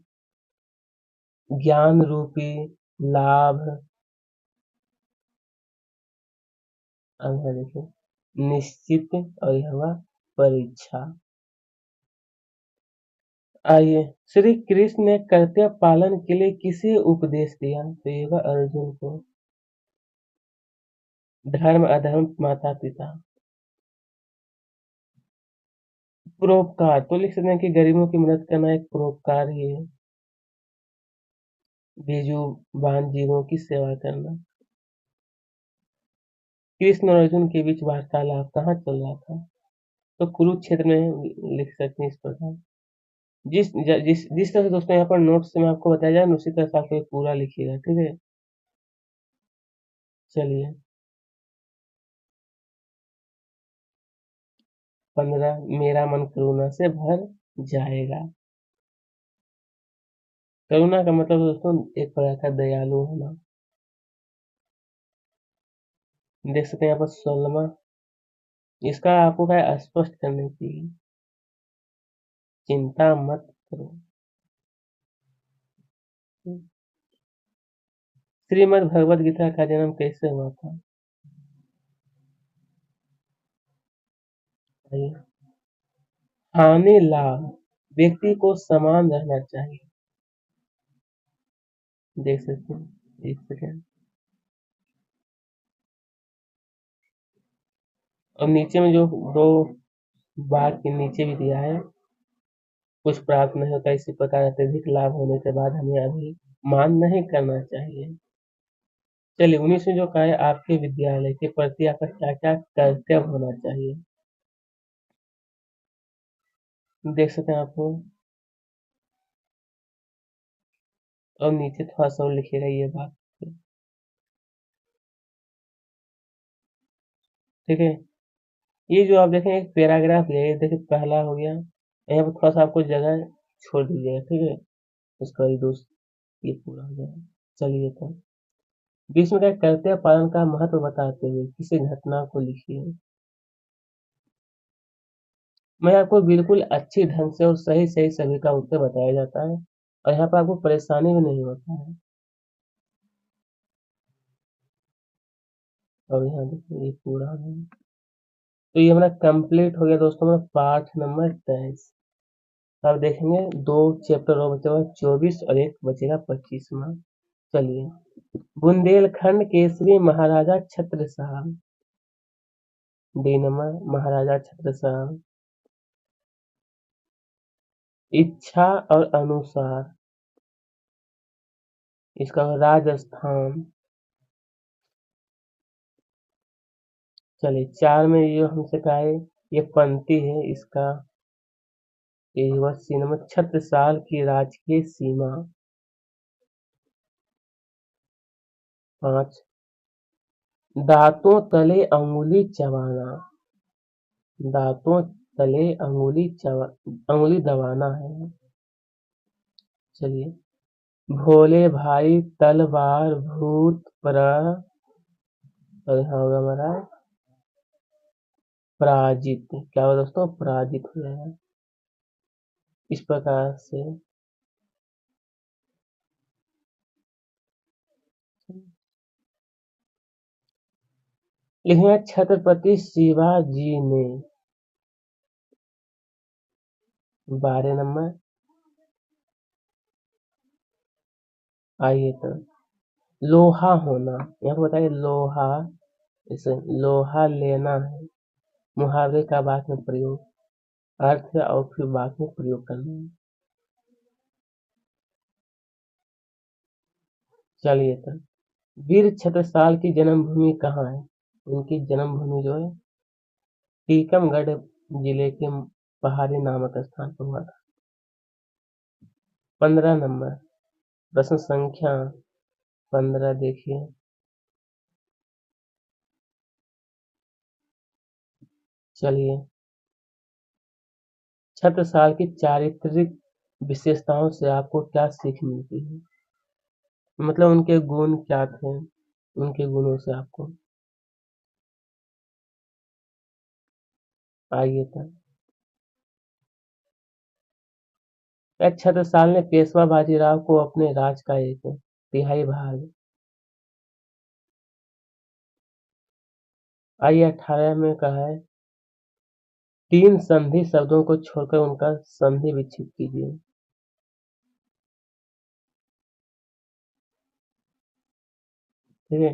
ज्ञान रूपी लाभ, अब है देखिए निश्चित, और यह हुआ परीक्षा। आइए श्री कृष्ण ने कर्तव्य पालन के लिए किसे उपदेश दिया, तो ये होगा अर्जुन को। धर्म अधर्म माता पिता। परोपकार, तो लिख सकते हैं कि गरीबों की मदद करना एक परोपकार ही है। बेजुबान जीवों की सेवा करना। कृष्ण और अर्जुन के बीच वार्तालाप कहाँ चल रहा था, तो कुरुक्षेत्र में लिख सकते हैं इस प्रकार। जिस तरह से दोस्तों यहाँ पर नोट्स में आपको बताया जाए उसी तरह से आपको ये पूरा लिखिएगा, ठीक है। चलिए 15, मेरा मन करुणा से भर जाएगा। करुणा का मतलब दोस्तों एक प्रकार का दयालु होना। देख सकते हैं यहाँ पर 16वां, इसका आपको क्या है, स्पष्ट करने की चिंता मत करो। श्रीमद् भगवद गीता का जन्म कैसे हुआ था, भाई हानि लाभ व्यक्ति को समान रहना चाहिए। देख सकते हैं एक सेकेंड, और नीचे में जो दो बार के नीचे भी दिया है, कुछ प्राप्त नहीं होता इसी प्रकार अत्यधिक लाभ होने के बाद हमें अभी मान नहीं करना चाहिए। चलिए 19 में जो कहा है आपके विद्यालय के प्रति आपका क्या क्या कर्तव्य होना चाहिए, देख सकते हैं आपको, और नीचे थोड़ा सा और लिखिएगा ये बात, ठीक है। ये जो आप देखें एक पैराग्राफ है, ये देखिए पहला हो गया, यहाँ पर थोड़ा सा आपको जगह छोड़ दीजिएगा, ठीक है। उसका ही दोस्त ये पूरा हो जाएगा। चलिए तो 20 में क्या कर्तव्य पालन का महत्व बताते हुए किसी घटना को लिखिए। मैं आपको बिल्कुल अच्छी ढंग से और सही सही सभी का उत्तर बताया जाता है, और यहाँ पर आपको परेशानी भी नहीं होता है। और यहाँ देखिए ये पूरा हो गया। तो ये हमारा कंप्लीट हो गया दोस्तों हमारा पाठ नंबर 23। अब देखेंगे 2 चैप्टर और बचेगा, 24 और एक बचेगा 25वां। चलिए बुंदेलखंड केसरी महाराजा छत्रसाल, डी नंबर महाराजा छत्रसाल। इच्छा और अनुसार, इसका राजस्थान। चलिए 4 में ये हमसे कहा है, ये पंक्ति है इसका, ये हुआ सी नंबर छत्रसाल की राजकीय सीमा। 5 दांतों तले अंगुली चबाना, दांतों तले अंगुली दबाना है। चलिए भोले भाई तलवार भूत पर, और यहाँ होगा हमारा पराजित, क्या होगा दोस्तों, पराजित हो जाएगा। इस प्रकार से लिखेंगे छत्रपति शिवाजी ने। 12 नंबर। आइए तो लोहा होना, यहाँ पर बताइए लोहा, इसे लोहा लेना है, मुहावरे का वाक्य में प्रयोग, अर्थ और फिर वाक्य में प्रयोग करना है। चलिए तो वीर छत्रसाल की जन्मभूमि कहाँ है? उनकी जन्मभूमि जो है टीकमगढ़ जिले के पहाड़ी नामक स्थान पर हुआ था। 15 नंबर। प्रश्न संख्या 15 देखिए। चलिए, छत्रसाल की चारित्रिक विशेषताओं से आपको क्या सीख मिलती है? मतलब उनके गुण क्या थे? उनके गुणों से आपको आइए था। छत्रसाल ने पेशवा बाजीराव को अपने राज का एक तिहाई भाग। आइए 18 में कहा है 3 संधि शब्दों को छोड़कर उनका संधि विच्छेद कीजिए। ठीक है,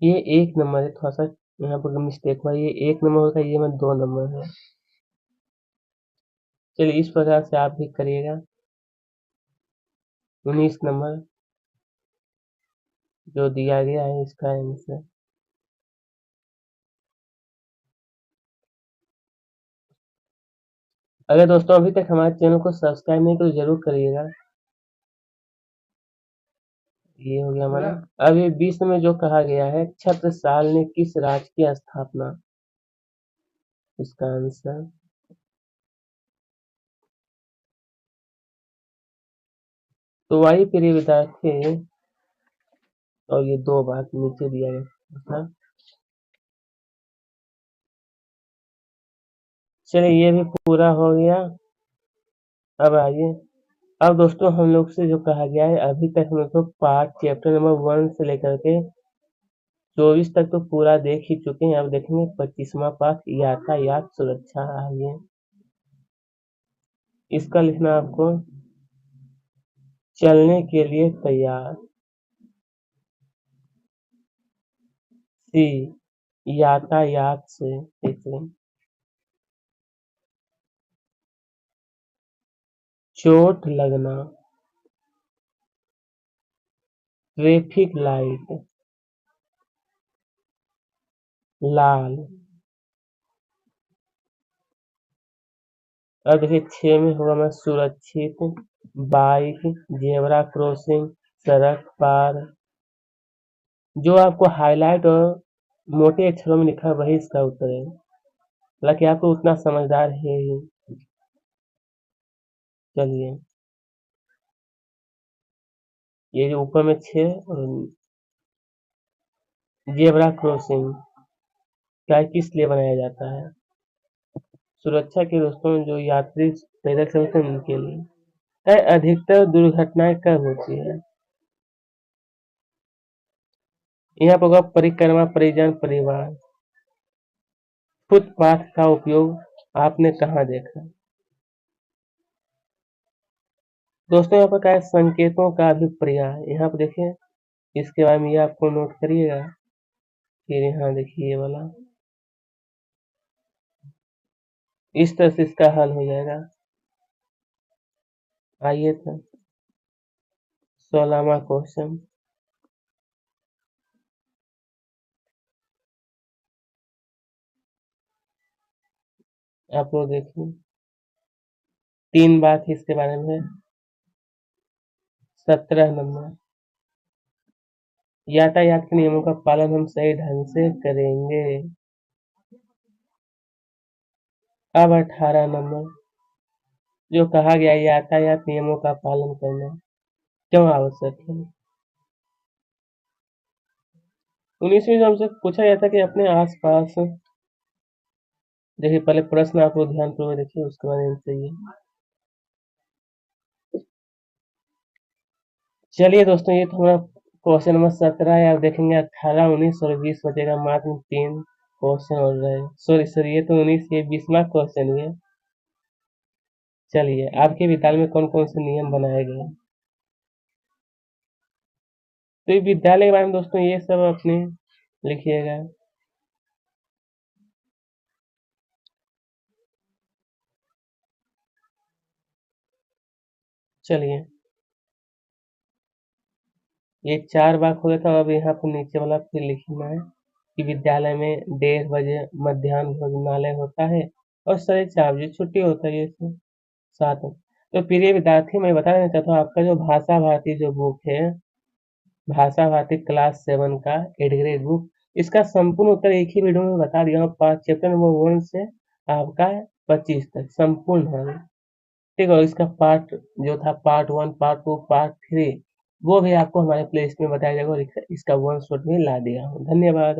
ये 1 नंबर है, थोड़ा सा यहाँ पर मिस्टेक हुआ, ये 1 नंबर होता है, ये में 2 नंबर है। चलिए इस प्रकार से आप भी करिएगा। 19 नंबर जो दिया गया है इसका आंसर। अगर दोस्तों अभी तक हमारे चैनल को सब्सक्राइब नहीं तो जरूर करिएगा। ये हो गया हमारा। अब ये 20 में जो कहा गया है छत्रसाल ने किस राज्य की स्थापना, इसका आंसर तो वही प्रिय विद्यार्थी, और ये 2 बात नीचे दिया गया था। चलिए ये भी पूरा हो गया। अब आइए, अब दोस्तों हम लोग से जो कहा गया है अभी तक हम लोग तो पार्ट चैप्टर नंबर 1 से लेकर के 24 तक तो पूरा देख ही चुके हैं। अब देखेंगे 25वां पाठ यातायात सुरक्षा। आइए इसका लिखना आपको चलने के लिए तैयार, सी यातायात से, चोट लगना, ट्रैफिक लाइट लाल। अब देखिए 6 में होगा मैं सुरक्षित, बाइक, जेब्रा क्रॉसिंग, सड़क पार। जो आपको हाईलाइट और मोटे अक्षरों में लिखा है वही इसका उत्तर है। हालांकि आपको उतना समझदार है ही। चलिए ये जो ऊपर में 6 और जेब्रा क्रॉसिंग क्या किस लिए बनाया जाता है? सुरक्षा के दोस्तों जो यात्री पैदल चलते हैं उनके लिए। अधिकतर दुर्घटनाएं कब होती है? यहाँ पर होगा परिक्रमा, परिजन, परिवार। फुटपाथ का उपयोग आपने कहाँ देखा? दोस्तों यहाँ पर क्या है संकेतों का अभिप्राय। यहाँ पर देखिए इसके बारे में ये आपको नोट करिएगा। फिर यहाँ देखिए ये वाला, इस तरह से इसका हल हो जाएगा। आइए तो 16वां क्वेश्चन आप लोग देखिए, 3 बात इसके बारे में है। 17 नंबर यातायात के नियमों का पालन हम सही ढंग से करेंगे। अब 18 नंबर जो कहा गया यातायात नियमों का पालन करना क्यों आवश्यक है? 19वीं जो हमसे पूछा गया था कि अपने आसपास, देखिए पहले प्रश्न आप लोग ध्यानपूर्वक देखिए उसके बाद आंसर चाहिए। चलिए दोस्तों, ये तो हमारा क्वेश्चन नंबर 17 है। आप देखेंगे 18, 19 और 20 बचेगा, मात्र 3 क्वेश्चन और रहे। सॉरी सॉरी, ये तो 19, ये 20वां क्वेश्चन ही है। चलिए, आपके विद्यालय में कौन कौन से नियम बनाए गए हैं? तो ये विद्यालय के बारे में दोस्तों ये सब अपने लिखिएगा। चलिए, ये 4 बार हो गया था। अब यहाँ पर नीचे वाला फिर लिखना है कि विद्यालय में 1:30 बजे मध्याह्न भोजनालय होता है और 4:30 बजे छुट्टी होता है। ये सब 7 तो प्रिय विद्यार्थी, मैं बता देना चाहता हूँ, आपका जो भाषा भारती जो बुक है, भाषा भारती क्लास 7 का 8th ग्रेड बुक, इसका संपूर्ण उत्तर एक ही वीडियो में बता दिया हूँ। पार्ट चैप्टर नंबर 1 से आपका 25 तक संपूर्ण है। ठीक है, और इसका पार्ट जो था, पार्ट 1, पार्ट 2, पार्ट 3, वो भी आपको हमारे प्लेलिस्ट में बताया जाएगा और इसका वन शॉट भी ला दिया हूँ। धन्यवाद।